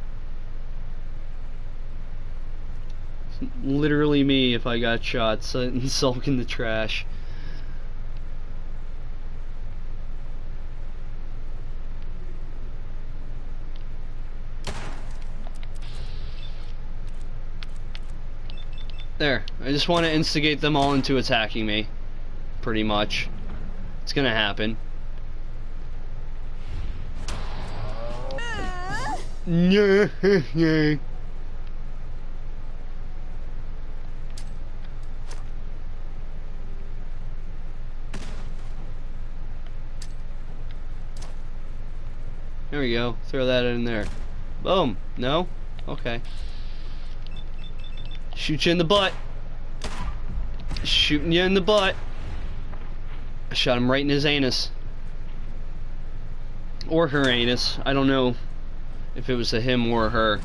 S1: Literally me if I got shot and sulk in the trash. There. I just want to instigate them all into attacking me. Pretty much. It's gonna happen. Yeah. There we go. Throw that in there. Boom. No? Okay. Shoot you in the butt. Shooting you in the butt. I shot him right in his anus. Or her anus. I don't know if it was a him or a her.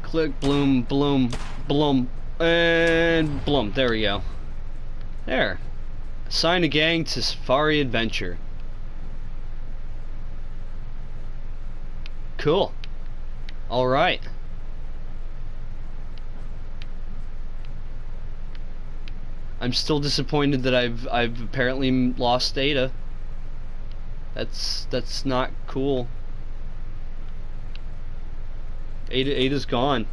S1: Click, bloom, bloom, bloom, and bloom. There we go. There. Assign a gang to Safari Adventure. Cool. Alright. I'm still disappointed that I've apparently lost Ada. That's not cool. Ada's gone.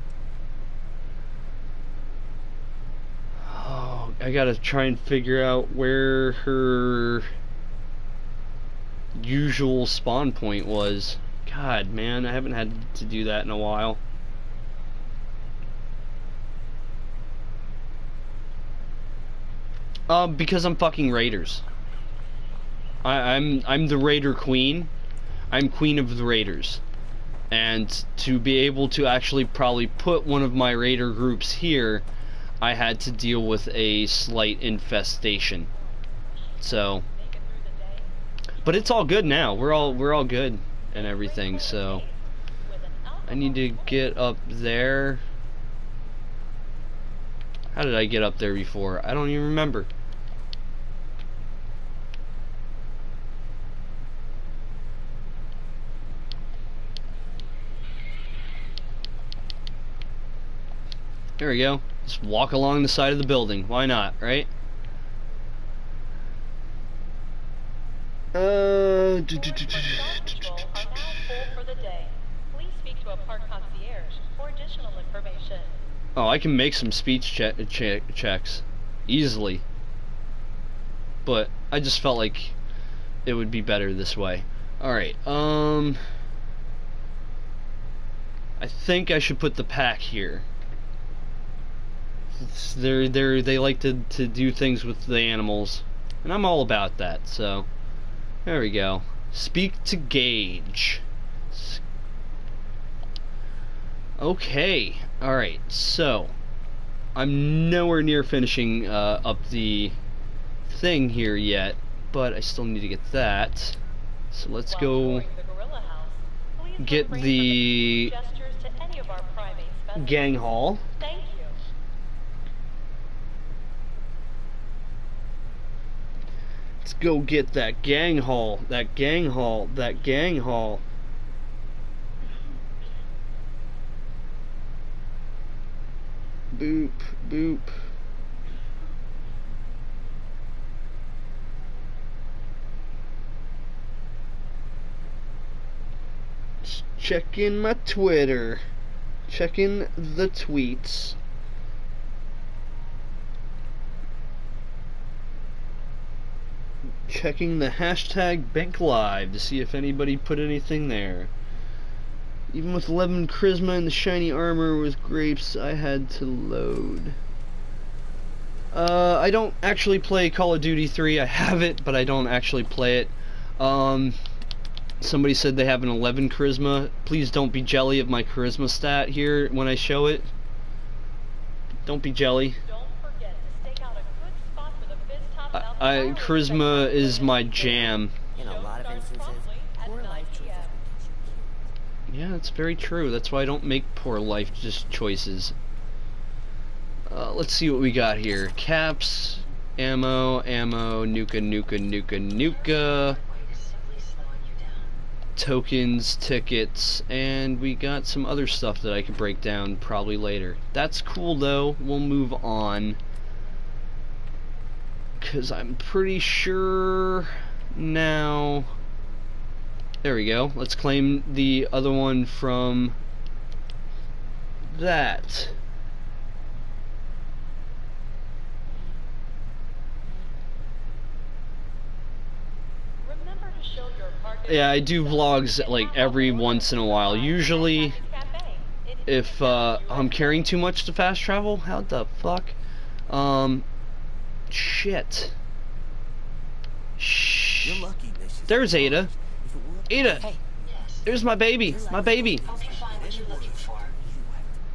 S1: Oh, I gotta try and figure out where her usual spawn point was. God, man, I haven't had to do that in a while. Because I'm fucking Raiders. I'm the Raider Queen. I'm Queen of the Raiders. And to be able to actually probably put one of my Raider groups here, I had to deal with a slight infestation. So, but it's all good now. We're all good and everything. So, I need to get up there. How did I get up there before? I don't even remember. There we go. Just walk along the side of the building. Why not, right? Oh, I can make some speech checks easily, but I just felt like it would be better this way. All right. I think I should put the pack here. They like to do things with the animals, and I'm all about that. So there we go. Speak to Gage. Okay. All right. So I'm nowhere near finishing up the thing here yet, but I still need to get that. So let's go get the gang hall.
S5: Thank you.
S1: Let's go get that gang hall, that gang hall, that gang hall. Boop, boop. Just checking my Twitter. Checking the tweets. Checking the hashtag BinkLive to see if anybody put anything there. Even with 11 charisma and the shiny armor with grapes, I had to load. I don't actually play Call of Duty 3. I have it, but I don't actually play it. Somebody said they have an 11 charisma. Please don't be jelly of my charisma stat here when I show it. Don't be jelly.
S5: Don't forget to stake out a good spot for the Fizz Top Mountain
S1: Charisma is my jam.
S8: In a lot of instances, poor life choices will get you killed.
S1: Yeah, that's very true. That's why I don't make poor life choices. Let's see what we got here. Caps, ammo, nuka. Tokens, tickets, and we got some other stuff that I could break down probably later. That's cool though. We'll move on. Because I'm pretty sure now... There we go. Let's claim the other one from that.
S5: Remember to show your partner.
S1: Yeah, I do vlogs like every once in a while. Usually, if I'm carrying too much to fast travel, how the fuck? Shit.
S8: You're lucky this is
S1: There's Ada.
S8: If it were up
S1: Ada.
S8: to
S1: There's my baby. My baby.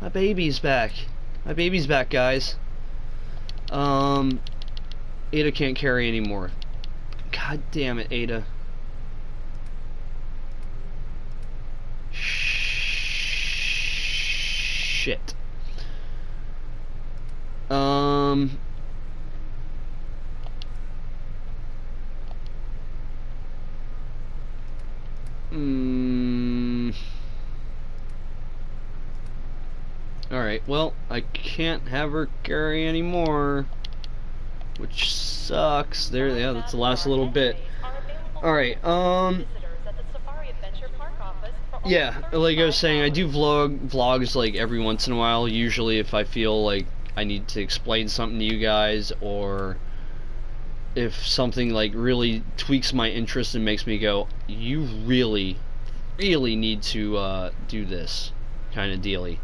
S1: My baby's back. My baby's back, guys. Ada can't carry anymore. God damn it, Ada. Shit. Alright, well, I can't have her carry anymore, which sucks. There, yeah, that's the last little bit. Alright, yeah, like I was saying, I do vlogs like every once in a while, usually if I feel like I need to explain something to you guys, or if something like really tweaks my interest and makes me go, you really need to do this kind of dealy.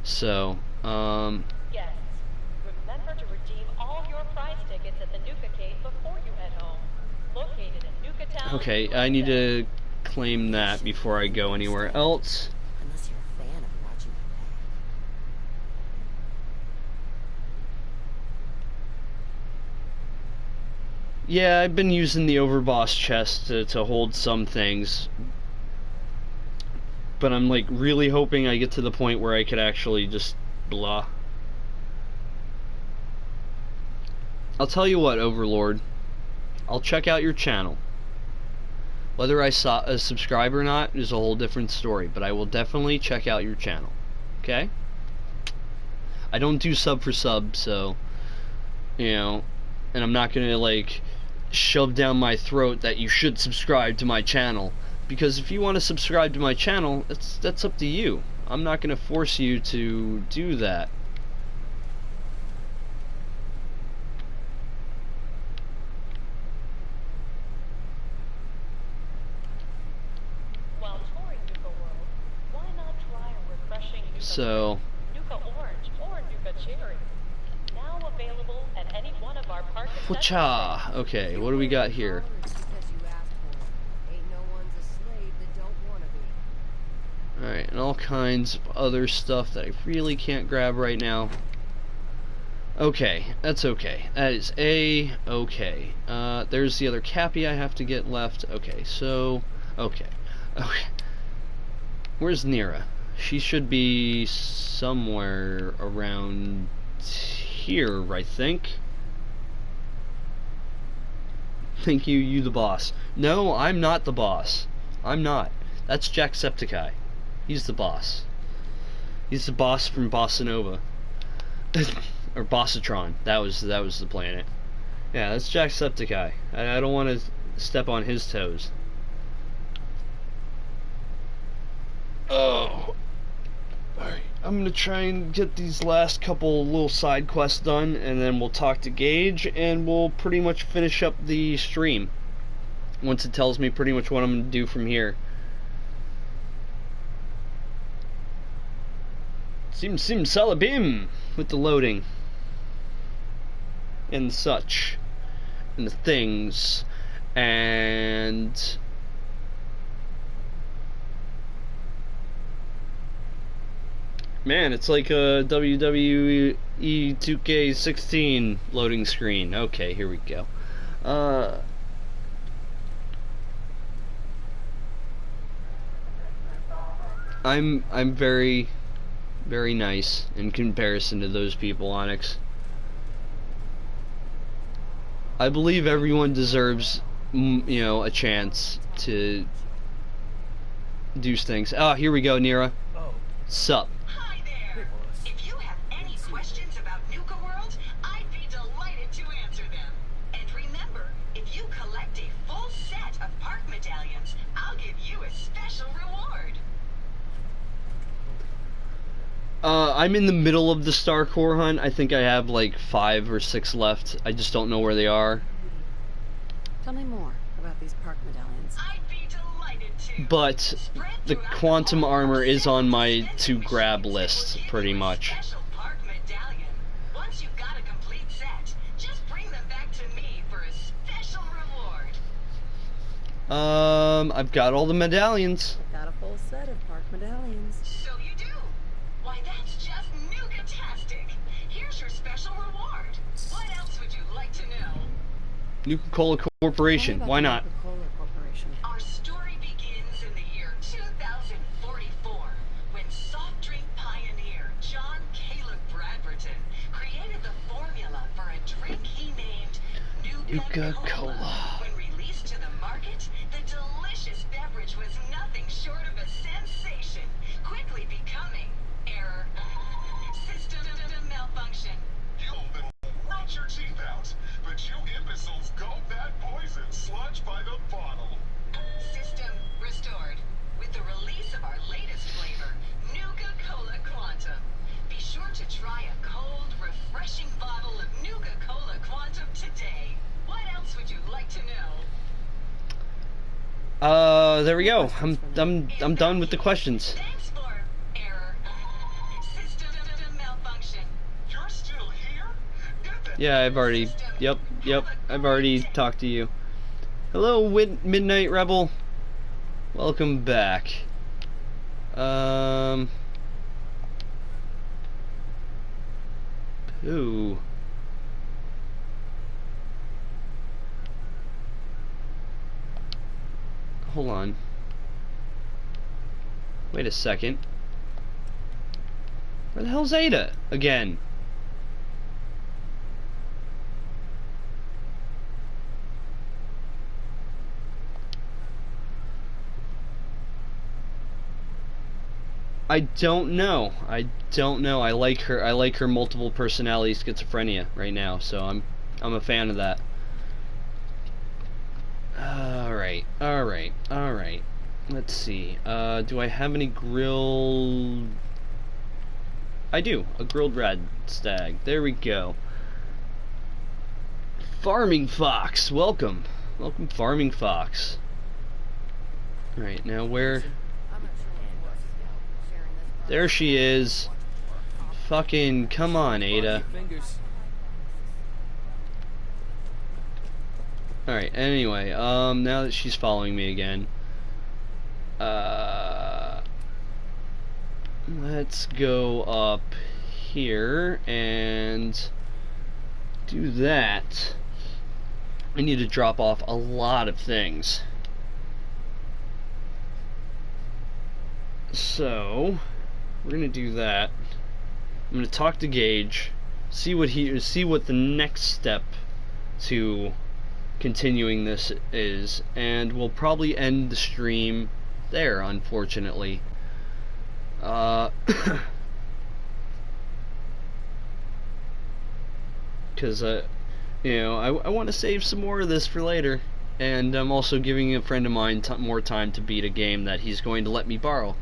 S1: So,
S5: Yes. Remember to redeem all your prize tickets at the Nuka-Cave before you head home. Located in Nukatown.
S1: okay, I need to claim that before I go anywhere else.
S8: unless you're a fan of watching it back.
S1: Yeah, I've been using the overboss chest to hold some things, but I'm like really hoping I get to the point where I could actually just blah. I'll tell you what, Overlord, I'll check out your channel. Whether I subscribe or not is a whole different story, but I will definitely check out your channel. Okay? I don't do sub for sub, so, you know, and I'm not gonna like shove down my throat that you should subscribe to my channel, because if you want to subscribe to my channel, that's up to you. I'm not gonna force you to do that.
S5: While touring Nuka World, why not try a refreshing Nuka
S1: So,
S5: Nuka Orange or Nuka Cherry? Now available at any one of our park concessions.
S1: whatcha? Okay, what do we got here? Alright, and all kinds of other stuff that I really can't grab right now. Okay, that's okay. That is okay. There's the other Cappy I have to get left. Okay, so, okay. Where's Nira? She should be somewhere around here, I think. Thank you, you the boss. No, I'm not the boss. I'm not. That's Jacksepticeye. He's the boss. He's the boss from Bossa Nova. Or Bossatron. That was the planet. Yeah, that's Jacksepticeye. I don't want to step on his toes. Oh. Alright, I'm gonna try and get these last couple little side quests done, and then we'll talk to Gage, and we'll pretty much finish up the stream. once it tells me pretty much what I'm gonna do from here. Sim salabim with the loading and such and the things and man, it's like a WWE 2K16 loading screen. Okay, here we go. I'm very nice in comparison to those people, Onyx. I believe everyone deserves, you know, a chance to do things. Oh, here we go, Nira.
S2: Oh,
S1: Sup?
S3: Hi there. If you have any questions about Nuka World, I'd be delighted to answer them. And remember, if you collect a full set of park medallions, I'll give you a special reward.
S1: I'm in the middle of the Star Core hunt. I think I have like 5 or 6 left. I just don't know where they are.
S4: Tell me more about these park medallions.
S3: I'd be delighted to.
S1: But the quantum armor is on my to grab list, pretty much.
S3: Special park medallion. Once you've got a complete set, just bring them back to me for a special reward.
S1: I've got all the medallions.
S4: I've got a full set of park medallions.
S3: So you do. Why, that's just Nuka-tastic. Here's your special reward. What else would you like to know?
S1: Nuka-Cola Corporation.
S4: Tell me
S1: Why
S4: about
S1: not?
S4: the Coca-Cola Corporation.
S3: Our story begins in the year 2044, when soft drink pioneer John Caleb Bradberton created the formula for a drink he named Nuka-Cola. When released to the market, the delicious beverage was nothing short of a sensation, quickly becoming error. System malfunction.
S9: You little rot your teeth out, but you imbeciles gulp that poison sludge by the bottle.
S3: System restored. With the release of our latest flavor, Nuka-Cola Quantum. Be sure to try a cold, refreshing bottle of Nuka-Cola Quantum today. What else would you like to know?
S1: There we go. I'm done with the questions.
S3: Thanks for error. System malfunction.
S9: You're still here? Get the
S1: Yeah, I've already. Yep. I've already talked to you. Hello, Midnight Rebel. Welcome back. Ooh. Hold on. Wait a second. Where the hell's Ada again? I don't know. I like her. I like her multiple personality schizophrenia right now. So I'm a fan of that. All right. Let's see. Do I have any grilled? I do. A grilled red stag. There we go. Farming Fox. Welcome, Farming Fox. All right, now where? There she is. Fucking come on, Ada. Alright, anyway, now that she's following me again, let's go up here and do that. I need to drop off a lot of things. So we're gonna do that. I'm gonna talk to Gage, see what the next step to continuing this is, and we'll probably end the stream there, unfortunately. Because you know, I want to save some more of this for later, and I'm also giving a friend of mine more time to beat a game that he's going to let me borrow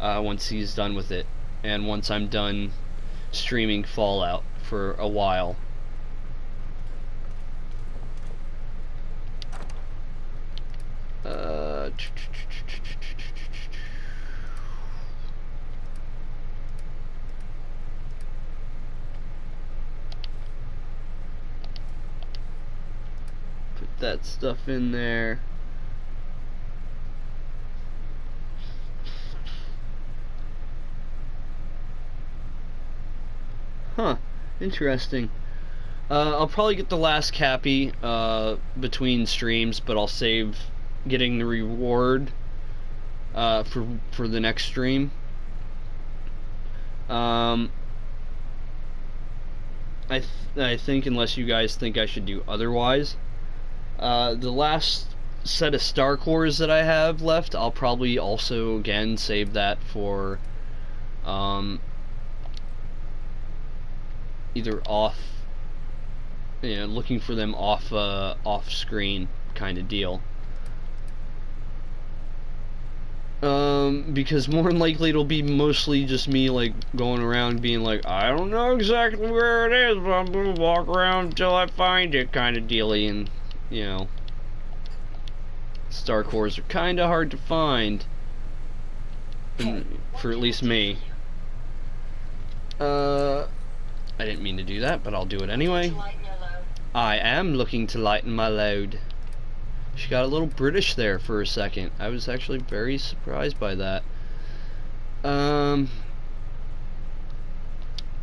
S1: once he's done with it, and once I'm done streaming Fallout for a while. Put that stuff in there. Huh, interesting. I'll probably get the last Cappy between streams, but I'll save getting the reward for the next stream. I think, unless you guys think I should do otherwise, the last set of star cores that I have left, I'll probably also again save that for either off, you know, looking for them off screen kind of deal. Because more than likely it'll be mostly just me like going around being like, I don't know exactly where it is, but I'm gonna walk around until I find it kind of dealy, and you know, star cores are kind of hard to find, for at least me. I didn't mean to do that, but I'll do it anyway. I am looking to lighten my load. She got a little British there for a second. I was actually very surprised by that.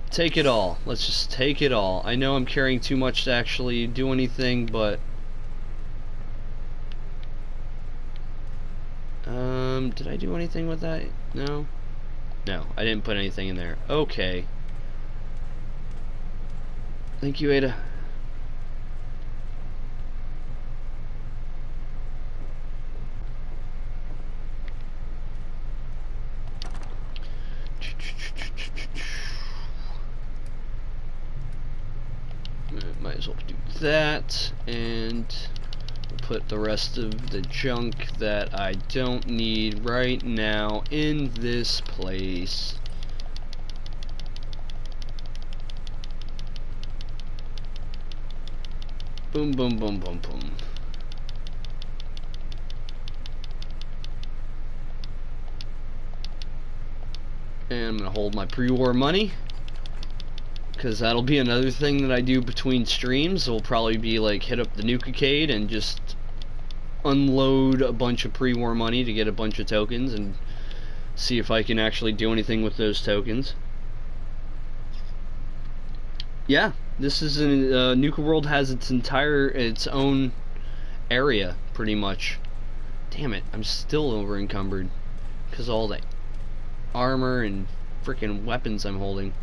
S1: Take it all. Let's just take it all. I know I'm carrying too much to actually do anything, but did I do anything with that? No? No, I didn't put anything in there. Okay. Thank you, Ada. Might as well do that, and we'll put the rest of the junk that I don't need right now in this place. Boom, boom, boom, boom, boom. And I'm gonna hold my pre-war money, because that'll be another thing that I do between streams. It'll probably be like hit up the Nuka-cade and just unload a bunch of pre-war money to get a bunch of tokens and see if I can actually do anything with those tokens. Yeah, this is Nuka World has its own area pretty much. Damn it, I'm still over encumbered because all the armor and freaking weapons I'm holding.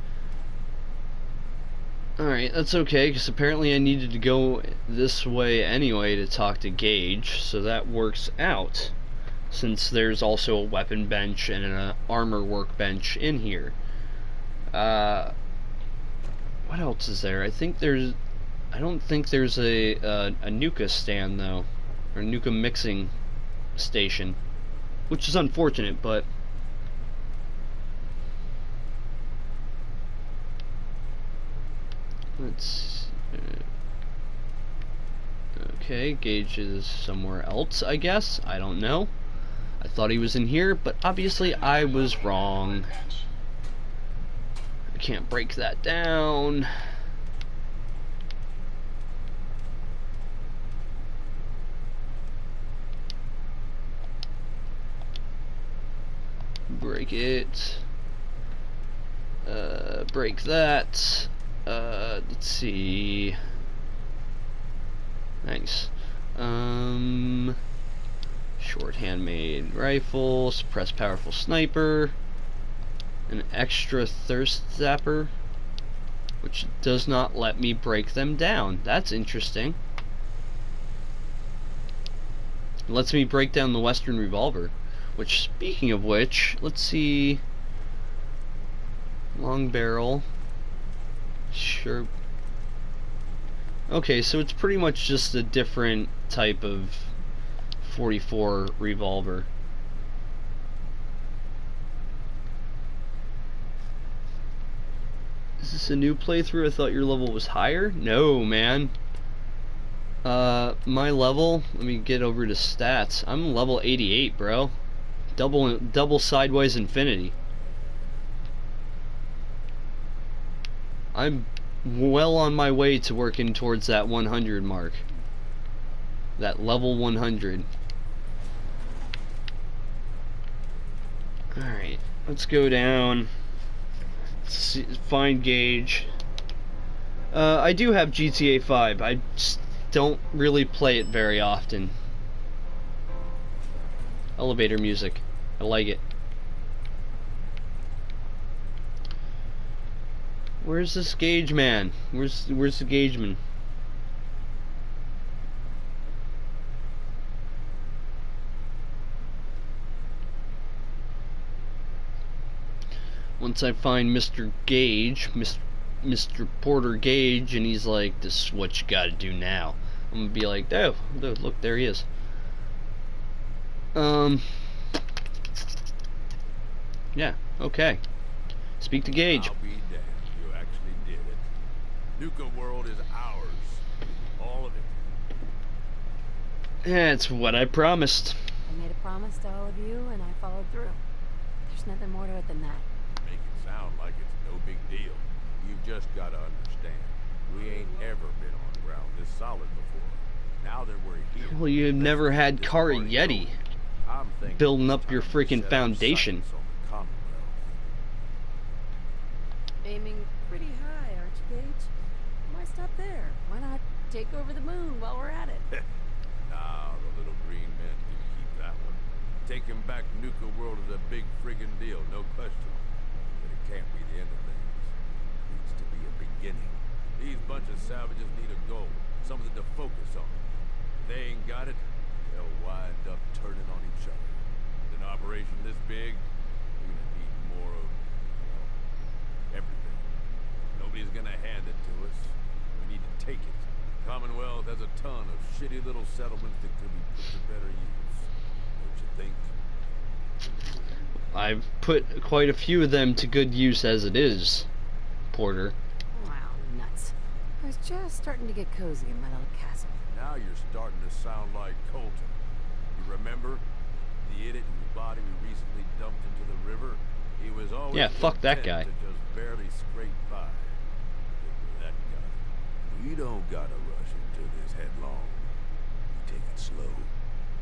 S1: Alright, that's okay, because apparently I needed to go this way anyway to talk to Gage, so that works out, since there's also a weapon bench and an armor workbench in here. What else is there? I don't think there's a Nuka stand, though, or Nuka mixing station, which is unfortunate, but let's okay, Gage is somewhere else, I guess. I don't know. I thought he was in here, but obviously I was wrong. I can't break that down. Break it. Break that. Let's see. Nice. Short handmade rifle, suppressed powerful sniper, an extra thirst zapper, which does not let me break them down. That's interesting. It lets me break down the Western revolver, which, speaking of which, let's see. Long barrel. Sure. Okay, so it's pretty much just a different type of 44 revolver. Is this a new playthrough? I thought your level was higher? No, man. My level, let me get over to stats. I'm level 88, bro. Double sideways infinity. I'm well on my way to working towards that 100 mark. That level 100. Alright, let's go down. See, find Gage. I do have GTA 5. I just don't really play it very often. Elevator music. I like it. Where's this Gage man? Where's the Gage man? Once I find Mr. Gage, Mr. Porter Gage, and he's like, "This is what you gotta do now," I'm gonna be like, "Oh, look, there he is." Yeah, okay. Speak to Gage.
S10: I'll be damned, you actually did it. Nuka World is ours. All of it.
S1: That's what I promised.
S4: I made a promise to all of you, and I followed through. There's nothing more to it than that.
S10: Make it sound like it's no big deal. You've just got to understand. We ain't ever been on ground this solid before. Now that we're here...
S1: Well, you've never had Car Yeti. Building up your freaking foundation.
S4: Aiming pretty high, aren't you, Gage? Why stop there? Why not take over the moon while we're at it?
S10: Nah, the little green men can keep that one. Taking back Nuka World is a big friggin' deal, no question. But it can't be the end of things. It needs to be a beginning. These bunch of savages need a goal, something to focus on. If they ain't got it, they'll wind up turning on each other. With an operation this big, we're gonna need more of, everything. Nobody's gonna hand it to us. We need to take it. Commonwealth has a ton of shitty little settlements that could be put to better use. Don't you think?
S1: I've put quite a few of them to good use as it is, Porter.
S4: Wow, nuts. I was just starting to get cozy in my little castle.
S10: Now you're starting to sound like Colton. You remember? The idiot whose body we recently dumped into the river? He was always...
S1: Yeah, fuck that guy.
S10: ...to just barely scrape by. That guy. We don't gotta rush into this headlong. We take it slow.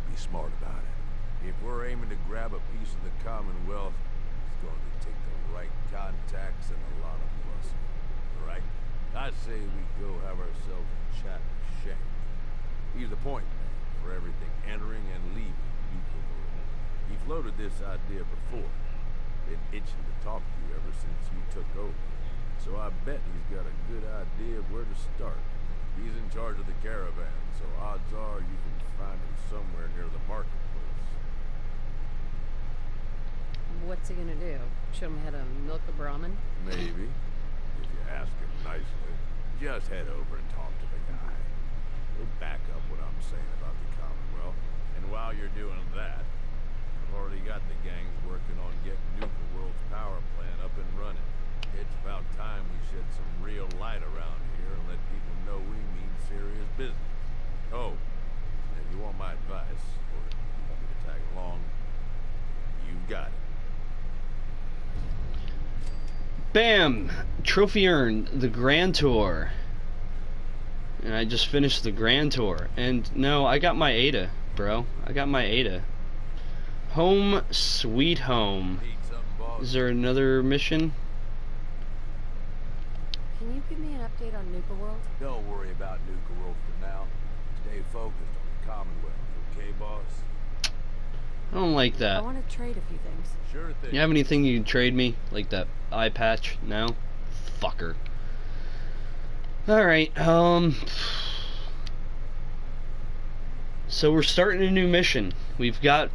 S10: Be smart about it. If we're aiming to grab a piece of the Commonwealth, it's going to take the right contacts and a lot of muscle. Right? I say we go have ourselves a chat with Shank. He's the point man for everything entering and leaving Nuka World. He floated this idea before. Been itching to talk to you ever since you took over. So I bet he's got a good idea of where to start. He's in charge of the caravan, so odds are you can find him somewhere near the marketplace.
S4: What's he gonna do? Show him how to milk a Brahmin?
S10: Maybe. If you ask him nicely. Just head over and talk to the guy. We'll back up what I'm saying about the Commonwealth. And while you're doing that, I've already got the gangs working on getting Nuka World's power plant up and running. It's about time we shed some real light around here and let people know we mean serious business. Oh, and if you want my advice, or if you want me to tag along, you've got it.
S1: Bam! Trophy earned, the Grand Tour. And I just finished the Grand Tour. And no, I got my Ada, bro. I got my Ada. Home sweet home. Is there another mission?
S4: Can you give me an update on Nuka World?
S10: Don't worry about Nuka World for now. Stay focused on the Commonwealth, okay, boss?
S1: I don't like
S4: I
S1: that.
S4: want to trade a few things.
S10: Sure thing.
S1: You have anything you can trade me? Like that eye patch? No? Fucker. Alright, so we're starting a new mission. We've got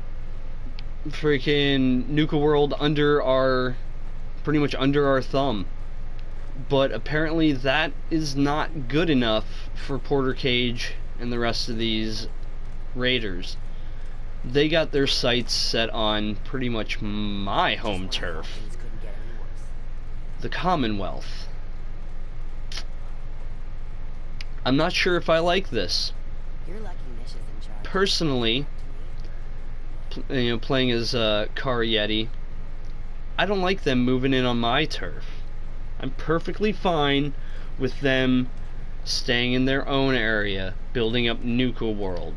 S1: freaking Nuka World under our... pretty much under our thumb. But apparently that is not good enough for Porter Cage and the rest of these raiders. They got their sights set on pretty much my home turf, the Commonwealth. I'm not sure if I like this.
S8: You're lucky Nish is in charge.
S1: personally, playing as Car Yeti, I don't like them moving in on my turf. I'm perfectly fine with them staying in their own area, building up Nuka World.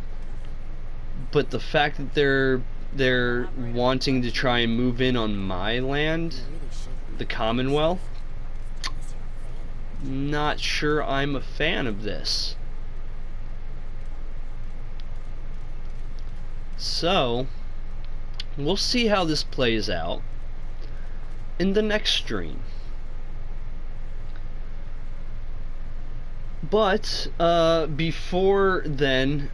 S1: But the fact that they're wanting to try and move in on my land, the Commonwealth, not sure I'm a fan of this. So, we'll see how this plays out in the next stream. But before then,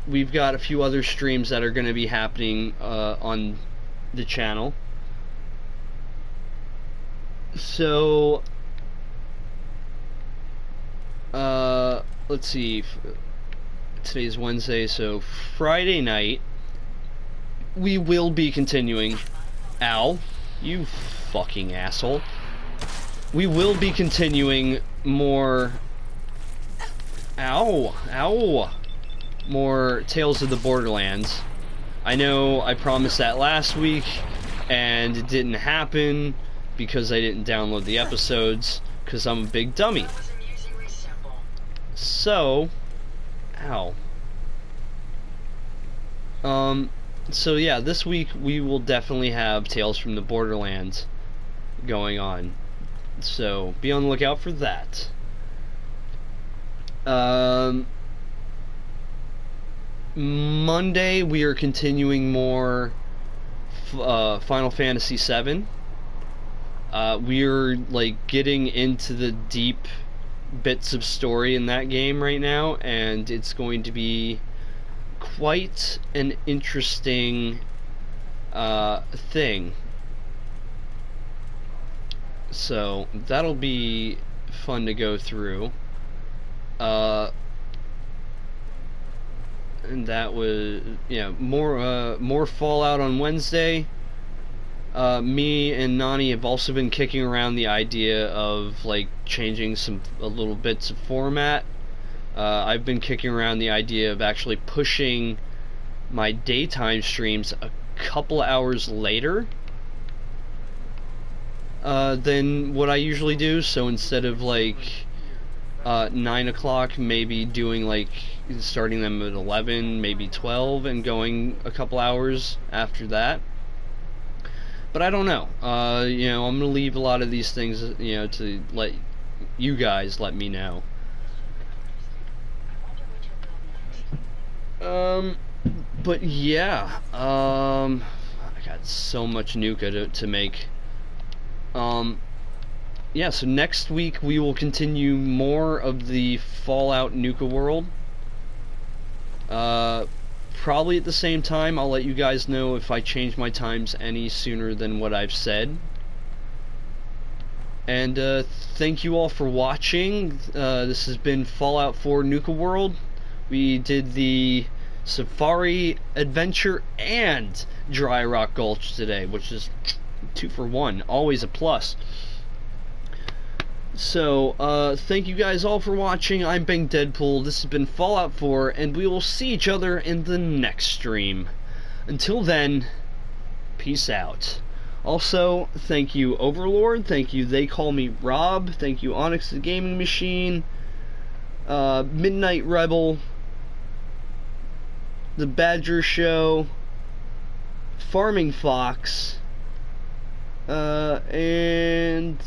S1: we've got a few other streams that are going to be happening on the channel. So, let's see. Today's Wednesday, so Friday night we will be continuing. Ow, you fucking asshole. We will be continuing more. Ow. More Tales of the Borderlands. I know I promised that last week, and it didn't happen because I didn't download the episodes, because I'm a big dummy. So, ow. So yeah, this week we will definitely have Tales from the Borderlands going on. So, be on the lookout for that. Monday we are continuing more Final Fantasy VII. We're like getting into the deep bits of story in that game right now, and it's going to be quite an interesting thing. So that'll be fun to go through. And that was, more Fallout on Wednesday. Me and Nani have also been kicking around the idea of like changing a little bits of format. I've been kicking around the idea of actually pushing my daytime streams a couple hours later than what I usually do. So instead of like 9 o'clock, maybe doing like starting them at 11, maybe 12, and going a couple hours after that. But I don't know. I'm gonna leave a lot of these things, to let you guys let me know. But yeah, I got so much Nuka to make. Yeah, so next week we will continue more of the Fallout Nuka World. Probably at the same time. I'll let you guys know if I change my times any sooner than what I've said. And thank you all for watching. This has been Fallout 4 Nuka World. We did the Safari Adventure and Dry Rock Gulch today, which is 2 for 1. Always a plus. So, thank you guys all for watching. I'm Bing Deadpool. This has been Fallout 4, and we will see each other in the next stream. Until then, peace out. Also, thank you Overlord, thank you They Call Me Rob, thank you Onyx the Gaming Machine, Midnight Rebel, The Badger Show, Farming Fox, and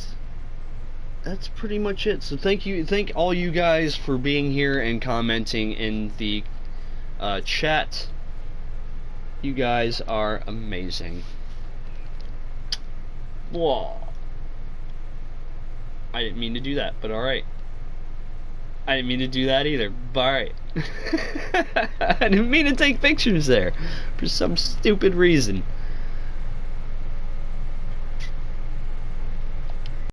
S1: that's pretty much it. So thank all you guys for being here and commenting in the chat. You guys are amazing. Whoa. I didn't mean to do that, but alright. I didn't mean to do that either, but alright. I didn't mean to take pictures there for some stupid reason.